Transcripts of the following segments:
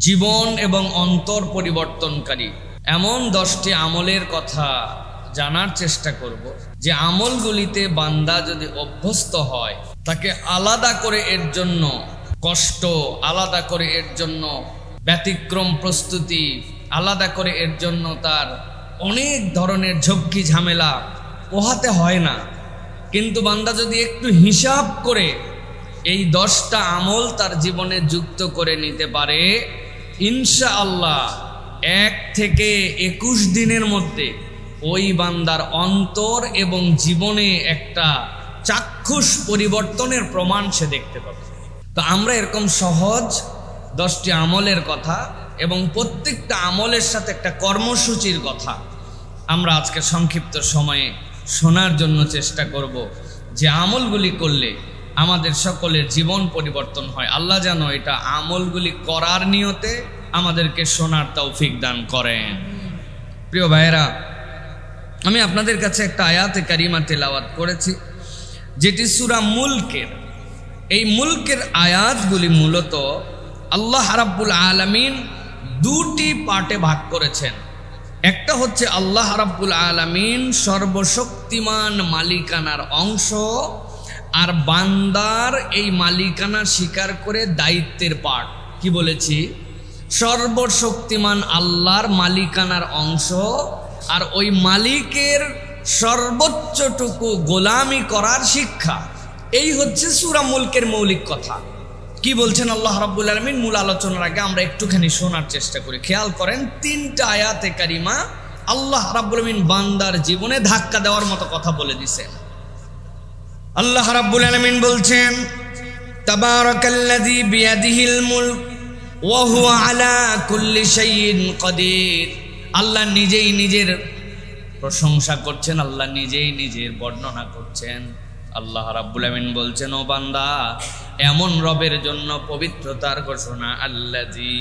জীবন এবং অন্তর পরিবর্তনকারী এমন 10টি আমলের কথা জানার চেষ্টা করব, যে আমলগুলিতে বান্দা যদি অভ্যস্ত হয়, তাকে আলাদা করে এর জন্য কষ্ট, আলাদা করে এর জন্য ব্যতিক্রম প্রস্তুতি, আলাদা করে এর জন্য তার অনেক ধরনের ঝক্কি ঝামেলা পোহাতে হয় না। কিন্তু বান্দা যদি একটু হিসাব করে এই 10টা আমল তার জীবনে যুক্ত করে নিতে পারে, ইনশাআল্লাহ 1 থেকে 21 দিনের মধ্যে ওই বান্দার অন্তর এবং জীবনে একটা চাক্ষুষ পরিবর্তনের প্রমাণ সে দেখতে পাবে। তো আমরা এরকম সহজ 10টি আমলের কথা এবং প্রত্যেকটা আমলের সাথে একটা কর্মসূচির কথা আমরা আজকে সংক্ষিপ্ত সময়ে শোনার জন্য চেষ্টা করব, যে আমলগুলি করলে আমাদের সকলের জীবন পরিবর্তন হয়। আল্লাহ যেন এটা আমলগুলি করার নিয়তে আমাদেরকে শোনার তৌফিক দান করেন। প্রিয় ভাইয়েরা, আমি আপনাদের কাছে একটা আয়াতে কারিমা তেলাওয়াত করেছি, যেটি সূরা মুলকের। এই মুলকের আয়াতগুলি মূলত আল্লাহ রাব্বুল আলামিন 2টি পার্টে ভাগ করেছেন। একটা হচ্ছে আল্লাহ রাব্বুল আলামিন সর্বশক্তিমান মালিকানার অংশ, আর বান্দার এই মালিকানা স্বীকার করে দায়িত্বের পার্ট। কি বলেছি? সর্বশক্তিমান আল্লাহর মালিকানার অংশ, আর ওই মালিকের সর্বোচ্চটুকু গোলামি করার শিক্ষা। এই হচ্ছে সূরা মুলকের মৌলিক কথা। কি বলছেন আল্লাহ রাব্বুল আলামিন? মূল আলোচনার আগে আমরা একটুখানি শোনার চেষ্টা করি। খেয়াল করেন, 3টা আয়াতে কারিমা আল্লাহ রাব্বুল আলামিন বান্দার জীবনে ধাক্কা দেওয়ার মতো কথা বলে দিয়েছেন। আল্লাহ রাব্বুল আলামিন বলছেন, তাবারাকাল্লাযী বিয়াদিহিল মুলক ওয়া হুয়া আলা কুল্লি শাইইন কাদির। আল্লাহ নিজেই নিজের প্রশংসা করছেন, আল্লাহ নিজেই নিজের বর্ণনা করছেন। আল্লাহ রাব্বুল আলামিন বলছেন, ও বান্দা, এমন রবের জন্য পবিত্রতার ঘোষণা, আল্লাযী,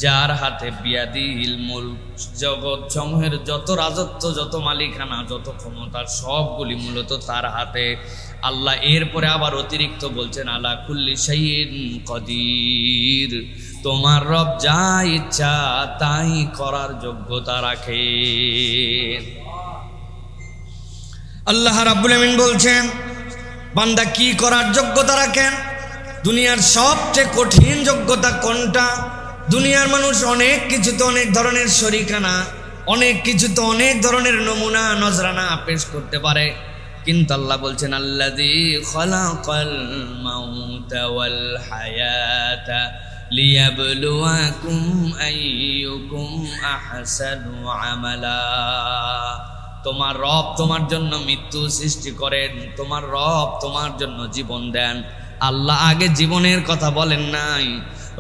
যার হাতে বিয়াদিহিল মুলক, জগৎ সমূহের যত রাজত্ব, যত মালিকানা, যত ক্ষমতা, সবগুলি মূলত তার হাতে। আল্লাহ এরপরে আবার অতিরিক্ত বলছেন, আলা কুল্লি শাইইন কাদির, তোমার রব যা ইচ্ছা তাই করার যোগ্যতা রাখে। আল্লাহ রাব্বুল আলামিন বলছেন, বান্দা কি করার যোগ্যতা রাখেন? দুনিয়ার সবচেয়ে কঠিন যোগ্যতা কোনটা? দুনিয়ার মানুষ অনেক কিছুতে অনেক ধরনের শরিকানা, অনেক কিছুতে অনেক ধরনের নমুনা নজরানা পেশ করতে পারে, কিন্তু আল্লাহ বলছেন, আল্লাযী খালাকাল মাউতা ওয়াল হায়াতা লিয়াবলুয়াকুম আইয়ুকুম আহসানু আমালা। তোমার রব তোমার জন্য মৃত্যু সৃষ্টি করেন, তোমার রব তোমার জন্য জীবন দেন। আল্লাহ আগে জীবনের কথা বলেন নাই,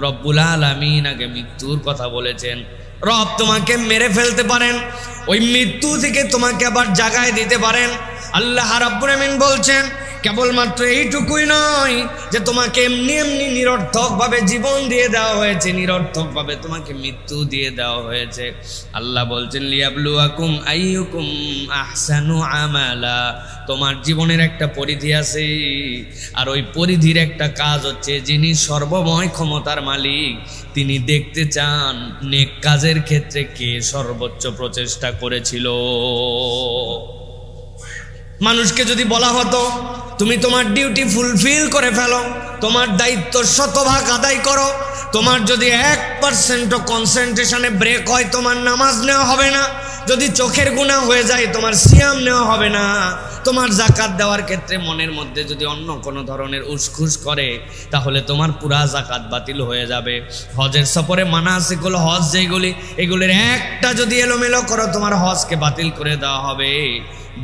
রব্বুল আলামিন আগে মৃত্যুর কথা বলেছেন। রব তোমাকে মেরে ফেলতে পারেন, ওই মৃত্যু থেকে তোমাকে আবার জাগায় দিতে পারেন। আল্লাহ রাব্বুল আলামিন বলছেন, কেবলমাত্র এইটুকুই নয় যে তোমাকে এমনি এমনি নিরর্থকভাবে জীবন দিয়ে দেওয়া হয়েছে, নিরর্থকভাবে তোমাকে মৃত্যু দিয়ে দেওয়া হয়েছে। আল্লাহ বলছেন, লিয়াবলুয়াকুম আইয়ুকুম আহসানু আমালা। তোমার জীবনের একটা পরিধি আছে, আর ওই পরিধির একটা কাজ হচ্ছে, যিনি সর্বময় ক্ষমতার মালিক, তিনি দেখতে চান নেক কাজের ক্ষেত্রে কে সর্বোচ্চ প্রচেষ্টা করেছিল। মানুষকে যদি বলা হতো, তুমি তোমার ডিউটি ফুলফিল করে ফেলো, তোমার দায়িত্ব 100% আদায় করো, তোমার যদি 1% কনসেন্ট্রেশনে ব্রেক হয়, তোমার নামাজ নেওয়া হবে না। যদি চোখের গুনাহ হয়ে যায়, তোমার সিয়াম নেওয়া হবে না। তোমার জাকাত দেওয়ার ক্ষেত্রে মনের মধ্যে যদি অন্য কোনো ধরনের উসখুস করে, তাহলে তোমার পুরা জাকাত বাতিল হয়ে যাবে। হজের সফরে মানাসিকুল হজ যেগুলি, এগুলির একটা যদি এলোমেলো করো, তোমার হজকে বাতিল করে দেওয়া হবে।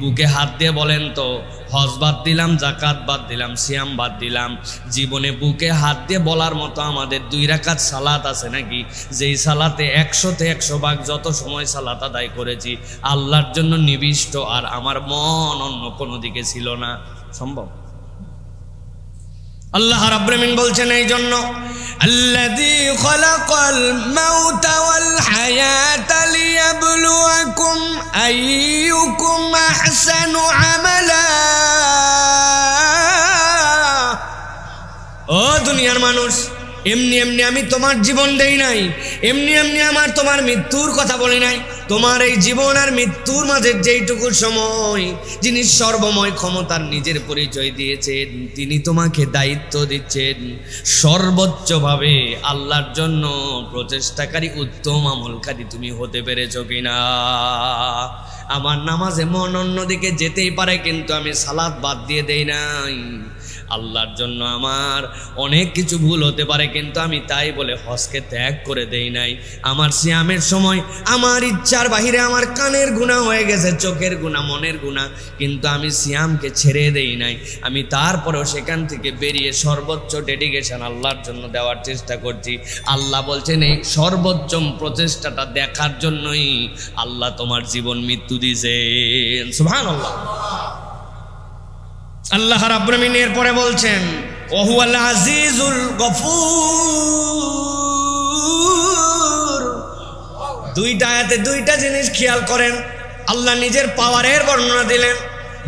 বুকে হাত দিয়ে বলেন তো, হজ বাদ দিলাম, জাকাত বাদ দিলাম, সিয়াম বাদ দিলাম, জীবনে বুকে হাত দিয়ে বলার মতো আমাদের 2 রাকাত সালাত আছে নাকি? যেই সালাতে 100তে 100 ভাগ যত সময় সালাত আদায় করেছি আল্লাহর জন্য নিবিষ্ট, আর আমার মন অন্য কোনো দিকে ছিল না। সম্ভব? আল্লাহ রাব্বুল আলামিন বলছেন, এই জন্য আল্লাযী খালাকাল মাউতা ওয়াল হায়াতা লিয়াবলুয়াকুম আইয়ুকুম আহসানু আমালা। ও দুনিয়ার মানুষ, এমনি এমনি আমি তোমার জীবন দেই নাই, এমনি এমনি আমার তোমার মৃত্যুর কথা বলি নাই। তোমার এই জীবন আর মৃত্যুর মাঝের যেইটুকু সময় যিনি সর্বময় ক্ষমতার নিজের পরিচয় দিয়েছেন, তিনি তোমাকে দায়িত্ব দিচ্ছেন সর্বোচ্চভাবে আল্লাহর জন্য প্রচেষ্টাকারী উত্তম আমলকারী তুমি হতে পেরেছো কিনা। আমার নামাজে মন অন্যদিকে যেতেই পারে, কিন্তু আমি সালাত বাদ দিয়ে দেই নাই। আল্লাহর জন্য আমার অনেক কিছু ভুল হতে পারে, কিন্তু আমি তাই বলে হজকে ত্যাগ করে দেই নাই। আমার সিয়ামের সময় আমার ইচ্ছার বাহিরে আমার কানের গুনাহ হয়ে গেছে, চোখের গুনাহ, মনের গুনাহ, কিন্তু আমি সিয়ামকে ছেড়ে দেই নাই। আমি তারপরেও সেখান থেকে বেরিয়ে সর্বোচ্চ ডেডিকেশন আল্লাহর জন্য দেওয়ার চেষ্টা করছি। আল্লাহ বলছেন এই সর্বোচ্চ প্রচেষ্টাটা দেখার জন্যই আল্লাহ তোমার জীবন মৃত্যু দিয়েছেন। সুবহানাল্লাহ। আল্লাহ রাব্বুল আমিন এরপরে বলছেন ওহুয়াল আজিজুল গফুর। দুইটা আয়াতে দুইটা জিনিস খেয়াল করেন। আল্লাহ নিজের পাওয়ারের বর্ণনা দিলেন,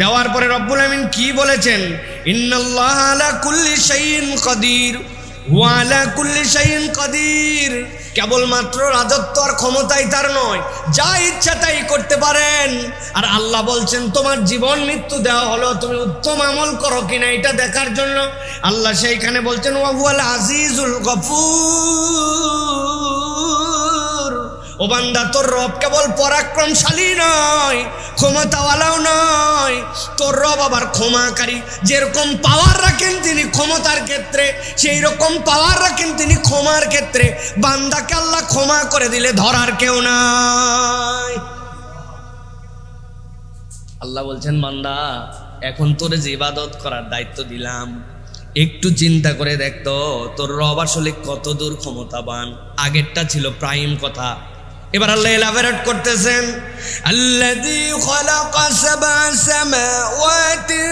দেওয়ার পরে রব্বুল আমিন কি বলেছেন? ইন্নাল্লাহা আলা কুল্লি শাইইন কাদির ওয়া আলা কুল্লি শাইইন কাদির। কেবলমাত্র রাজত্ব আর ক্ষমতাই তার নয়, যা ইচ্ছা তাই করতে পারেন। আর আল্লাহ বলছেন তোমার জীবন মৃত্যু দেওয়া হলো তুমি উত্তম আমল করো কিনা এটা দেখার জন্য। আল্লাহ সেইখানে বলছেন ওয়া হুয়াল আজিজুল গফুর। ও বান্দা, তোর রব কেবল পরাক্রমশালী নয়, ক্ষমতাওয়ালাও নয়, তোর রব আবার ক্ষমাকারী। যেরকম পাওয়ার রাখেন তিনি ক্ষমতার ক্ষেত্রে, সেই রকম পাওয়ার রাখেন তিনি ক্ষমার ক্ষেত্রে। বান্দাকে আল্লাহ ক্ষমা করে দিলে ধরার কেউ নাই। আল্লাহ বলছেন বান্দা, এখন তোরে যে ইবাদত করার দায়িত্ব দিলাম, একটু চিন্তা করে দেখতো তোর রব আসলে কত দূর ক্ষমতাবান। আগেরটা ছিল প্রাইম কথা, এবার আল্লাহ এলাবোরেট করতেছেন আল্লাযী খালাকা সাবআ সামাওয়াতিন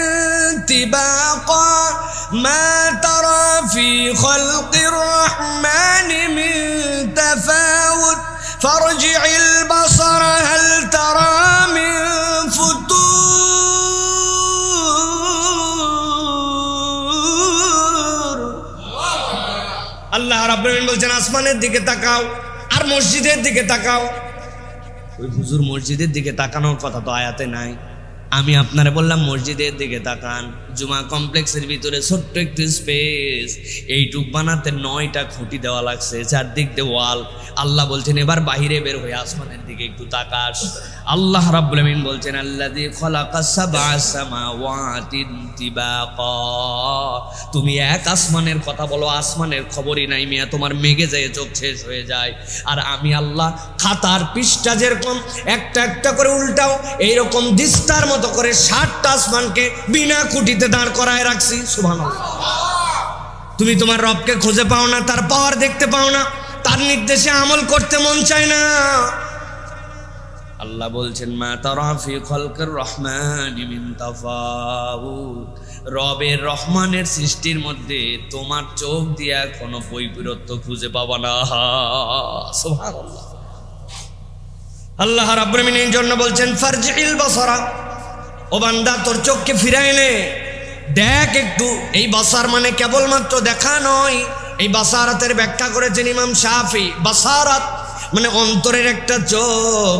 তিবাকা মা তারা ফি খালকির রাহমানি মিন তাফাউত ফারজি'ল বাসারা হাল তারা মিন ফুতুর। আল্লাহ রাব্বুল আলামিন বলছেন আসমানের দিকে তাকাও আর মসজিদের দিকে তাকাও। ওই হুজুর মসজিদের দিকে তাকানোর কথা তো আয়াতে নাই, আমি আপনারে বললাম মসজিদের দিকে তাকান। জুমা কমপ্লেক্সের ভিতরে ছোট্ট একটু স্পেস, এইটুক বানাতে 9টা খুঁটি দেওয়া লাগছে, চারদিক দিয়ে ওয়াল। আল্লাহ বলছেন এবার বাহিরে বের হয়ে আসমানের দিকে একটু তাকাস। আল্লাহ রাব্বুল আমিন বলছেন আল্লাযী খালাকা সাবআ সামাওয়াতিন তিবাকা। তুমি এক আসমানের কথা বলো, আসমানের খবরই নাই মিয়া, তোমার মেঘে যায় চোখ শেষ হয়ে যায়। আর আমি আল্লাহ খাতার পৃষ্ঠা যেরকম একটা একটা করে উল্টাও, এইরকম দিস্তার মতো করে 60টা আসমানকে বিনা খুঁটিতে দাঁড় করায় রাখছি। সুবহানাল্লাহ। তুমি তোমার রবকে খুঁজে পাও না, তার পাওয়ার দেখতে পাও না, তার নির্দেশে আমল করতে মন চায় না। আল্লাহ বলছেন মা তারা ফি খালকির রহমানি মিন তাফাউত। রবের রহমানের সৃষ্টির মধ্যে তোমার চোখ দিয়া কোনো বৈপরীত্য খুঁজে পাবা না। সুবহানাল্লাহ। আল্লাহ রাব্বুল আমিন এই জন্য বলছেন ফারজি'ল বাসারা। ও বান্দা, তোর চোখকে ফিরায় নে, দেখ একটু। এই বাসার মানে কেবলমাত্র দেখা নয়। এই বাসারাতের ব্যাখ্যা করেছেন ইমাম শাফি। বাসারাত মানে অন্তরের একটা চোখ।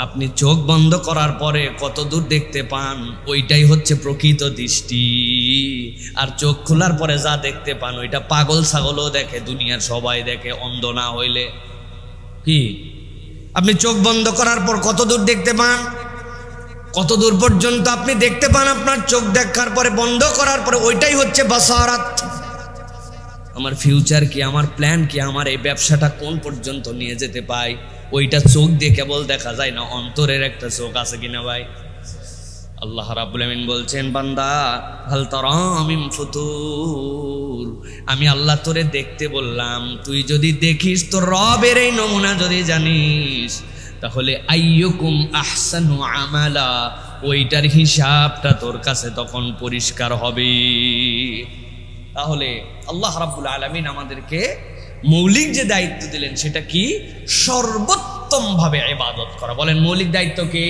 আপনি চোখ বন্ধ করার পরে কত দূর দেখতে পান, ওইটাই হচ্ছে প্রকৃত দৃষ্টি। আর চোখ খোলার পরে যা দেখতে পান ওইটা পাগল ছাগলও দেখে, দুনিয়ার সবাই দেখে, অন্ধ না হইলে। কি আপনি চোখ বন্ধ করার পর কত দূর দেখতে পান? কত দূর পর্যন্ত আপনি দেখতে পান আপনার চোখ দেখার পরে, বন্ধ করার পরে, ওইটাই হচ্ছে বাসারাত। আমার ফিউচার কি, আমার প্ল্যান কি, আমার এই ব্যবসাটা কোন পর্যন্ত নিয়ে যেতে পাই, ওইটা চোখ দিয়ে কেবল দেখা যায় না, অন্তরের একটা চোখ আছে কিনা ভাই। আল্লাহ রাব্বুল আমিন বলছেন বান্দা হাল তারা মিন ফুতুর। আমি আল্লাহ তোরে দেখতে বললাম, তুই যদি দেখিস, তোর রবের এই নমুনা যদি জানিস, তাহলে আইয়ুকুম আহসানু আমালা, ওইটার হিসাবটা তোর কাছে তখন পরিষ্কার হবে। তাহলে আল্লাহ রাব্বুল আলামিন আমাদেরকে মৌলিক যে দায়িত্ব দিলেন সেটা কি? সর্বোত্তম ভাবে ইবাদত করা। বলেন মৌলিক দায়িত্ব কি?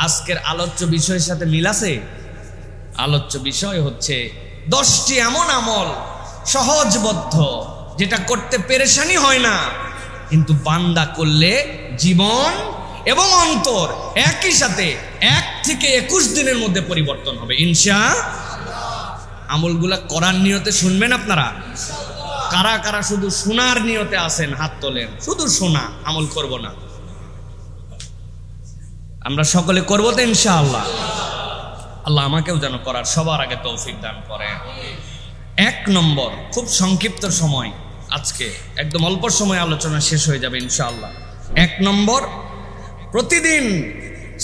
আজকের আলোচ্য বিষয়ের সাথে মিল আছে? আলোচ্য বিষয় হচ্ছে 10টি এমন আমল সহজবদ্ধ, যেটা করতে পেরেশানি হয় না, কিন্তু বান্দা করলে জীবন এবং অন্তর একই সাথে 1 থেকে 21 দিনের মধ্যে পরিবর্তন হবে ইনশাআল্লাহ। আমলগুলা করার নিয়তে শুনবেন আপনারা? কারা কারা শুধু শোনার নিয়তে আছেন হাত তোলেন। শুধু শোনা, আমল করব না। আমরা সকলে করবো তো ইনশাআল্লাহ। আল্লাহ আমাকেও যেন করার সবার আগে তৌফিক দান করেন। 1 নম্বর, খুব সংক্ষিপ্ত সময়, আজকে একদম অল্প সময় আলোচনা শেষ হয়ে যাবে ইনশাআল্লাহ। 1 নম্বর, প্রতিদিন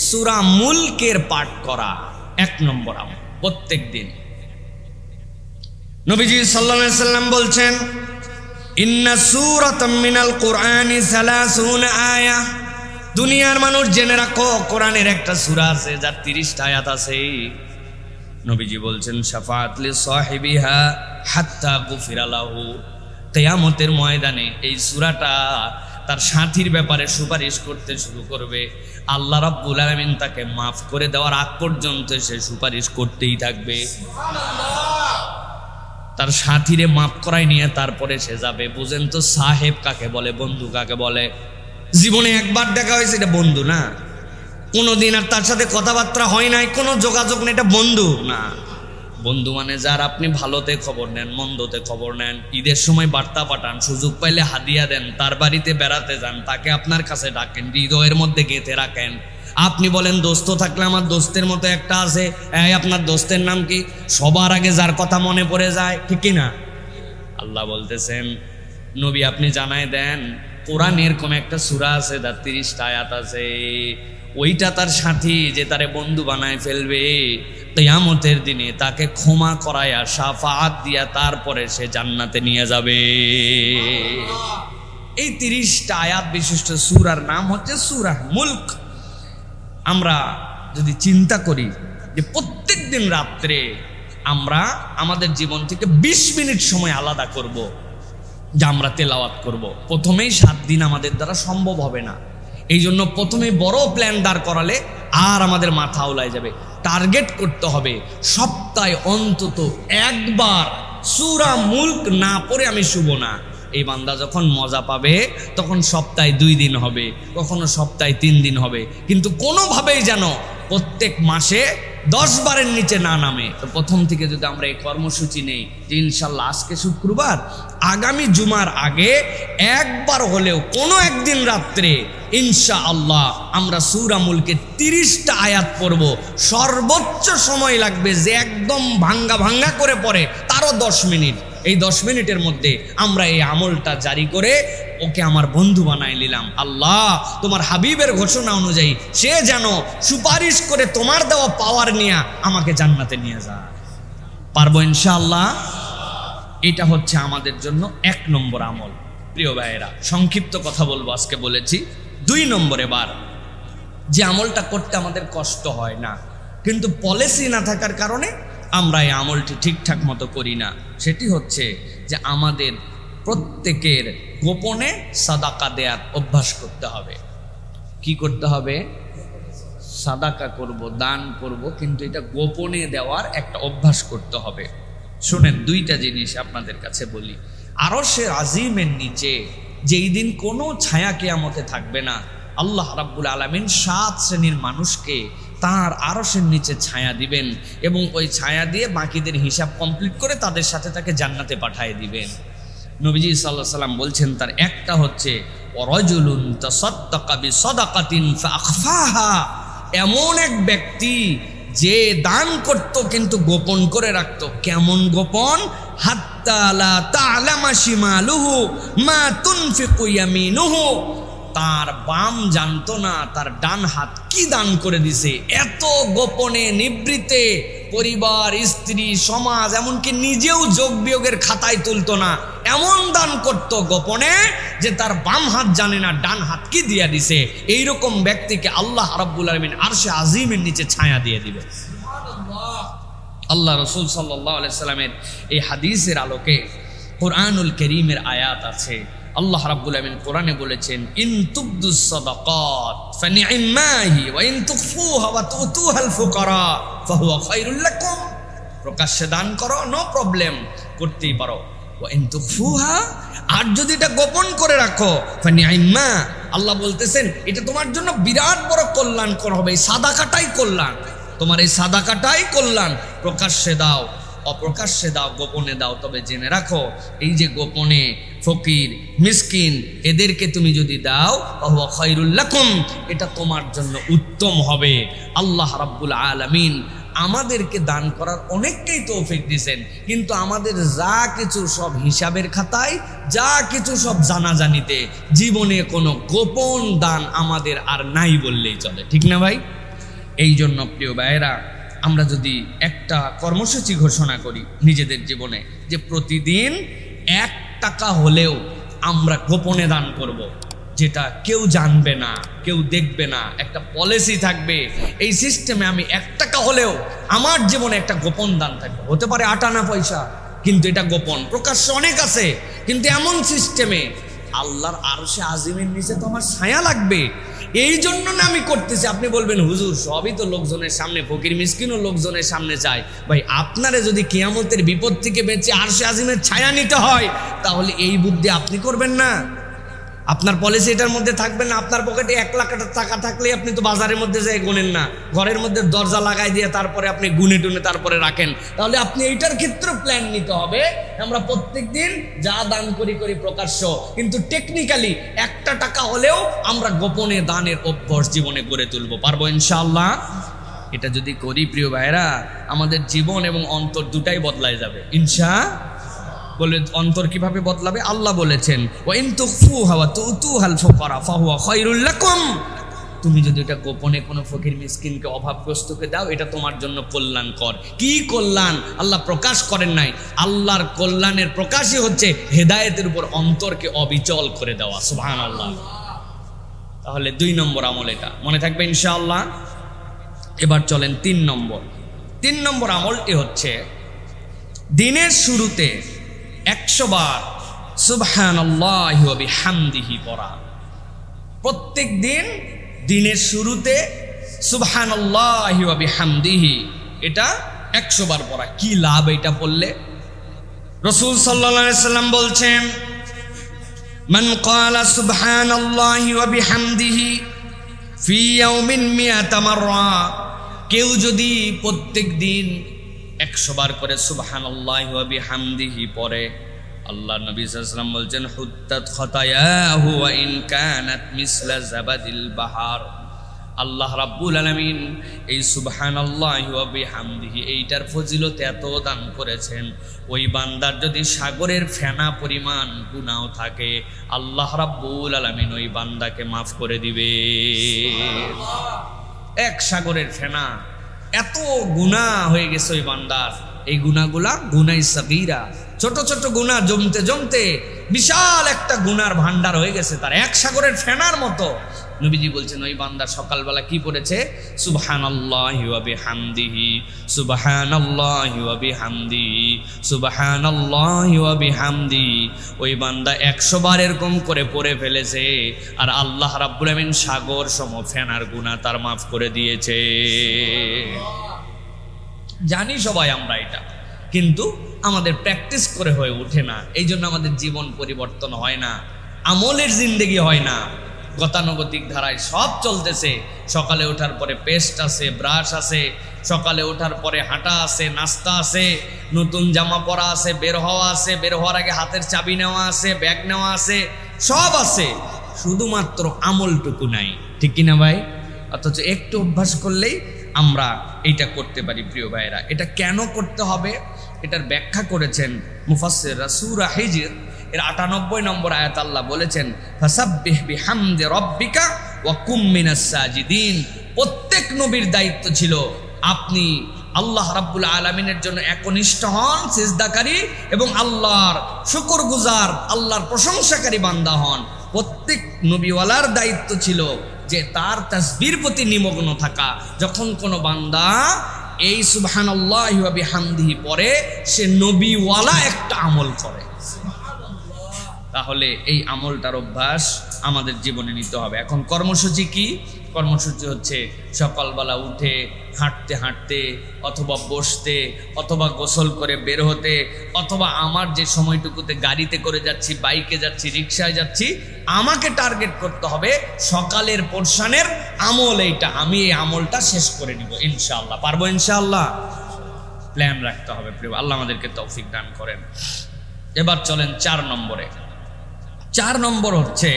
সূরা মুলকের পাঠ করা 1 নম্বর আমল, প্রত্যেক দিন। নবীজি সাল্লাল্লাহু আলাইহি সাল্লাম বলছেন, ইন্না সূরাতাম মিনাল কুরআনি 30 আয়া। দুনিয়ার মানুষ জেনে রাখো, কোরআনের একটা সূরা আছে যার 30টা আয়াত আছে। নবীজি বলছেন, শাফাআত লি সাহিবিহা হাত্তা গুফিরা লাহু। কিয়ামতের ময়দানে এই সূরাটা তার সাথীর ব্যাপারে সুপারিশ করতে শুরু করবে। আল্লাহ রাব্বুল আলামিন তাকে মাফ করে দেওয়ার আগ পর্যন্ত সে সুপারিশ করতেই থাকবে। তার সাথীরে মাফ করাই নিয়ে তারপরে সে যাবে। বুঝেন তো সাহেব কাকে বলে, বন্ধু কাকে বলে? জীবনে একবার দেখা হয়েছে, এটা বন্ধু না। কোনোদিন আর তার সাথে কথাবার্তা হয় নাই, কোনো যোগাযোগ নেই, এটা বন্ধু না। বন্ধু মানে যার আপনি ভালোতে খবর নেন, মন্দতে খবর নেন, ঈদের সময় বার্তা পাঠান, সুযোগ পাইলে হাদিয়া দেন, তার বাড়িতে বেড়াতে যান, তাকে আপনার কাছে ডাকেন, হৃদয়ের মধ্যে গেঁথে রাখেন। আপনি বলেন দোস্ত থাকলে আমার দোস্তের মতো একটা আছে, আপনার দোস্তের নাম কি? সবার আগে যার কথা মনে পড়ে যায়, ঠিক না? আল্লাহ বলতেছেন, নবী আপনি জানাই দেন, কোরআনের কোন একটা সূরা আছে যার 30টা আয়াত আছে, ওইটা তার সাথী যে তারে বন্ধু বানায় ফেলবে, কিয়ামতের দিনে তাকে ক্ষমা করায়া শাফাআত দিয়া তারপরে সে জান্নাতে নিয়ে যাবে। এই 30টা আয়াত বিশিষ্ট সূরার নাম হচ্ছে সূরা মুলক। আমরা যদি চিন্তা করি যে প্রত্যেক দিন রাত্রে আমরা আমাদের জীবন থেকে 20 মিনিট সময় আলাদা করব, যা আমরা তেলাওয়াত করব, প্রথমেই 7 দিন আমাদের দ্বারা সম্ভব হবে না। এই জন্য প্রথমে বড় প্ল্যান দাঁড় করালে আর আমাদের মাথা উলায় যাবে। টার্গেট করতে হবে সপ্তাহে অন্তত একবার সূরা মুলক না পড়ে আমি শুব না। এই বান্দা যখন মজা পাবে তখন সপ্তাহে 2 দিন হবে, কখনো সপ্তাহে 3 দিন হবে, কিন্তু কোনোভাবেই যেন প্রত্যেক মাসে 10 বারের নিচে না নামে। তো প্রথম থেকে যদি আমরা এই কর্মসূচি নেই যে ইনশাল্লাহ আজকে শুক্রবার, আগামী জুমার আগে একবার হলেও কোনো একদিন রাত্রে ইনশাআল্লাহ আমরা সূরা মুলকের 30টা আয়াত পড়ব। সর্বোচ্চ সময় লাগবে যে একদম ভাঙ্গা ভাঙ্গা করে পড়ে তারও 10 মিনিট। এই 10 মিনিটের মধ্যে আমরা এই আমলটা জারি করে ওকে আমার বন্ধু বানাই নিলাম। আল্লাহ তোমার হাবিবের ঘোষণা অনুযায়ী সে যেন সুপারিশ করে তোমার দেওয়া পাওয়ার নিয়ে আমাকে জান্নাতে নিয়ে যায়। পারবো ইনশাআল্লাহ। এটা হচ্ছে আমাদের জন্য 1 নম্বর আমল। প্রিয় ভাইয়েরা, সংক্ষিপ্ত কথা বলবো, আজকে বলেছি 2 নম্বরে বার যে আমলটা করতে আমাদের কষ্ট হয় না, কিন্তু পলিসি না থাকার কারণে আমরা এই আমলটি ঠিকঠাক মতো করি না। সেটি হচ্ছে যে আমাদের প্রত্যেকের গোপনে সাদাকা দেওয়ার অভ্যাস করতে হবে। কি করতে হবে? সাদাকা করব, দান করব, কিন্তু এটা গোপনে দেওয়ার একটা অভ্যাস করতে হবে। শুনেন, 2টা জিনিস আপনাদের কাছে বলি। আরশের আজিমের নিচে যেই দিন কোনো ছায়া কিয়ামতে থাকবে না, আল্লাহ রাব্বুল আলামিন 7 শ্রেণীর মানুষকে তার আরশের নিচে ছায়া দিবেন এবং ওই ছায়া দিয়ে বাকিদের হিসাব কমপ্লিট করে তাদের সাথে তাকে জান্নাতে পাঠিয়ে দিবেন। নবীজি সাল্লাল্লাহু আলাইহি সাল্লাম বলছেন তার একটা হচ্ছে ওয়ারাজুলুন তাসাদ্দাকা বিসাদাকাতিন ফাআখফাহা, এমন এক ব্যক্তি যে দান করত কিন্তু গোপন করে রাখত। কেমন গোপন? হাত্তা লা তা'লামা শিমালুহু মা তুনফিকু ইয়ামিনুহু, তার বাম জানতো না তার ডান হাত কি দান করে দিছে। এত গোপনে নিবৃতে পরিবার, স্ত্রী, সমাজ, এমনকি নিজেও যোগ বিয়োগের খাতায় তুলতো না, এমন দান করত গোপনে যে তার বাম হাত জানে না ডান হাত কি দিয়া দিছে। এইরকম ব্যক্তিকে আল্লাহ রাব্বুল আলামিন আরশে আজিমের নিচে ছায়া দিয়ে দিবে। আল্লাহ রাসূল সাল্লাল্লাহু আলাইহি সাল্লামের এই হাদিসের আলোকে কোরআনুল কারীমের আয়াত আছে। আল্লাহ রাব্বুল আলামিন কোরআনে বলেছেন, ইন তুবদুস সাদাকাত ফানি'মাহি ওয়া ইন তুখফুহা ওয়া তুতুহাল ফুকারা ফাহুয়া খায়রুল লাকুম। প্রকাশ্যে দান করো, নো প্রবলেম, করতেই পারো, আর যদি এটা গোপন করে রাখো ফানিআম্মা, আল্লাহ বলতেছেন এটা তোমার জন্য বিরাট বড় কল্যাণকর হবে। সাদাকাটাই কল্যাণ, তোমার এই সাদাকাটাই কল্যাণ। প্রকাশ্যে দাও, অপ্রকাশ্যে দাও, গোপনে দাও, তবে জেনে রাখো এই যে গোপনে ফকির মিসকিন এদেরকে তুমি যদি দাও ফাহুয়া খায়রুল লাকুম, এটা তোমার জন্য উত্তম হবে। আল্লাহ রাব্বুল আলামিন আমাদেরকে দান করার অনেককেই তৌফিক দিয়েছেন, কিন্তু আমাদের যা কিছু সব হিসাবের খাতায়, যা কিছু সব জানাজানিতে, জীবনে কোনো গোপন দান আমাদের আর নাই বললেই চলে, ঠিক না ভাই? এই জন্য প্রিয় ভাইয়েরা, আমরা যদি একটা কর্মসূচি ঘোষণা করি নিজেদের জীবনে যে প্রতিদিন 1 টাকা হলেও আমরা গোপনে দান করব, যেটা কেউ জানবে না, কেউ দেখবে না, একটা পলিসি থাকবে এই সিস্টেমে আমি 1 টাকা হলেও আমার জীবনে একটা গোপন দান থাকবে। হতে পারে 8 আনা পয়সা, কিন্তু এটা গোপন, প্রকাশ্য অনেক আছে, কিন্তু এমন সিস্টেমে আল্লাহর আরশে আজিমের নিচে তো আমার ছায়া লাগবে। এই জন্য না আমি করতেছি। আপনি বলবেন হুজুর সবই তো লোকজনের সামনে, ফকির মিসকিনও লোকজনের সামনে চায়। ভাই আপনারে যদি কিয়ামতের বিপদ থেকে বেঁচে আরশে আজিমের ছায়া নিতে হয়, তাহলে এই বুদ্ধি আপনি করবেন না? আপনার পলিসি এটার মধ্যে থাকবে না? আপনার পকেটে 1 লাখ টাকা থাকলে আপনি তো বাজারের মধ্যে যাই গুনেন না, ঘরের মধ্যে দরজা লাগাই দিয়ে তারপরে আপনি গুনে টুনে তারপরে রাখেন। তাহলে আপনি এইটার ক্ষেত্রে প্ল্যান নিতে হবে, আমরা প্রত্যেক দিন যা দান করি প্রকাশ্য, কিন্তু টেকনিক্যালি 1 টাকা হলেও আমরা গোপনে দানের অভ্যাস জীবনে গড়ে তুলবো, পারবো ইনশাআল্লাহ? এটা যদি করি প্রিয় ভাইরা, আমাদের জীবন এবং অন্তর দুটাই বদলায় যাবে ইনশাআল্লাহ। বলে অন্তর কিভাবে বদলাবে? আল্লাহ বলেছেন ওয়াইন তুখফুহা ওয়া তুতুহাল ফুকারা ফাহুয়া খায়রুল লাকুম, তুমি যদি এটা গোপনে কোনো ফকির মিসকিনকে অভাবগ্রস্তকে দাও, এটা তোমার জন্য কল্যাণকর। কি কল্যাণ আল্লাহ প্রকাশ করেন নাই। আল্লাহর কল্যাণের প্রকাশই হচ্ছে হেদায়েতের উপর অন্তরকে অবিচল করে দেওয়া, সুবহানাল্লাহ। তাহলে 2 নম্বর আমল এটা মনে থাকবে ইনশাআল্লাহ। এবার চলেন 3 নম্বর আমলটি হচ্ছে দিনের শুরুতে 100 বার সুবহানাল্লাহি ওয়া বিহামদিহি পড়া। প্রত্যেক দিন দিনের শুরুতে সুবহানাল্লাহি ওয়া বিহামদিহি এটা 100 বার পড়া। কি লাভ এটা পড়লে? রাসূল সাল্লাল্লাহু আলাইহি সাল্লাম বলছেন মান ক্বালা সুবহানাল্লাহি ওয়া বিহামদিহি ফি ইয়াউমিন মিআতা মাররা, কেউ যদি প্রত্যেক দিন 100 বার করে সুবহানাল্লাহি ওয়া বিহামদিহি পড়ে, আল্লাহ নবী সাল্লাল্লাহু আলাইহি ওয়াসাল্লাম বলছেন হুত্তাত খাতায়াহু ওয়া ইন কানাত মিসলা জাবাদিল বাহার। আল্লাহ রাব্বুল আলামিন এই সুবহানাল্লাহি ওয়া বিহামদিহি এইটার ফজিলত এত দান করেছেন, ওই বান্দার যদি সাগরের ফেনা পরিমাণ গুনাহ থাকে আল্লাহ রাব্বুল আলামিন ওই বান্দাকে মাফ করে দিবে। এক সাগরের ফেনা, এত গুনাহ হয়ে গেছে ওই বান্দার। এই গুনাহগুলা গুনাই সাগীরা, ছোট ছোট গুনাহ জমতে জমতে বিশাল একটা গুনার ভান্ডার হয়ে গেছে তার, এক সাগরের ফেনার মতো। নবীজি বলছেন ওই বান্দা সকালবেলা কি পড়েছে? সুবহানাল্লাহি ওয়া বিহামদিহি, সুবহানাল্লাহি ওয়া বিহামদিহি, সুবহানাল্লাহি ওয়া বিহামদিহি। ওই বান্দা 100 বার এরকম করে পড়ে ফেলেছে, আর আল্লাহ রাব্বুল আমিন সাগর সম ফেনার গুনাহ তার মাফ করে দিয়েছে। জানি সবাই আমরা এটা, কিন্তু আমাদের প্র্যাকটিস করে হয়ে ওঠে না। এই জন্য আমাদের জীবন পরিবর্তন হয় না, আমলের জিন্দেগি হয় না। গতানুগতিক ধারায় সব চলতেছে। সকালে ওঠার পরে পেস্ট আছে, ব্রাশ আছে, সকালে ওঠার পরে হাঁটা আছে, নাস্তা আছে, নতুন জামা পরা আছে, বের হওয়া আছে, বের হওয়ার আগে হাতের চাবি নেওয়া আছে, ব্যাগ নেওয়া আছে, সব আছে, শুধুমাত্র আমলটুকু নাই, ঠিক কিনা ভাই? অথচ একটু অভ্যাস করলেই আমরা এইটা করতে পারি। প্রিয় ভাইয়েরা, এটা কেন করতে হবে এটার ব্যাখ্যা করেছেন মুফাসসিররা। সূরা হিজর এর ৯৮ নম্বর আয়াত আল্লাহ বলেছেন ফাসাব্বিহ বিহামদি রাব্বিকা ওয়া কুম মিনাস সাজিদিন। প্রত্যেক নবীর দায়িত্ব ছিল আপনি আল্লাহ রাব্বুল আলামিনের জন্য একনিষ্ঠ হন, সিজদাকারী, এবং আল্লাহর শুকরগুজার, আল্লাহর প্রশংসাকারী বান্দা হন। প্রত্যেক নবীওয়ালার দায়িত্ব ছিল যে তার তাসবির প্রতি নিমগ্ন থাকা। যখন কোনো বান্দা এই সুবহানাল্লাহি ওয়া বিহামদিহি পড়ে, সে নবীওয়ালা একটা আমল করে। তাহলে এই আমলটার অভ্যাস আমাদের জীবনে নিতে হবে। এখন কর্মসূচি কি? কর্মসূচি হচ্ছে সকালবেলা উঠে হাঁটতে হাঁটতে অথবা বসতে অথবা গোসল করে বের হতে, অথবা আমার যে সময়টুকুতে গাড়িতে করে যাচ্ছি, বাইকে যাচ্ছি, রিক্সায় যাচ্ছি, আমাকে টার্গেট করতে হবে সকালের পোরশনের আমল এইটা, আমি এই আমলটা শেষ করে নিব ইনশাআল্লাহ। পারবো ইনশাআল্লাহ? প্ল্যান রাখতে হবে প্রিয়। আল্লাহ আমাদেরকে তৌফিক দান করেন। এবার চলেন 4 নম্বরে। 4 নম্বর হচ্ছে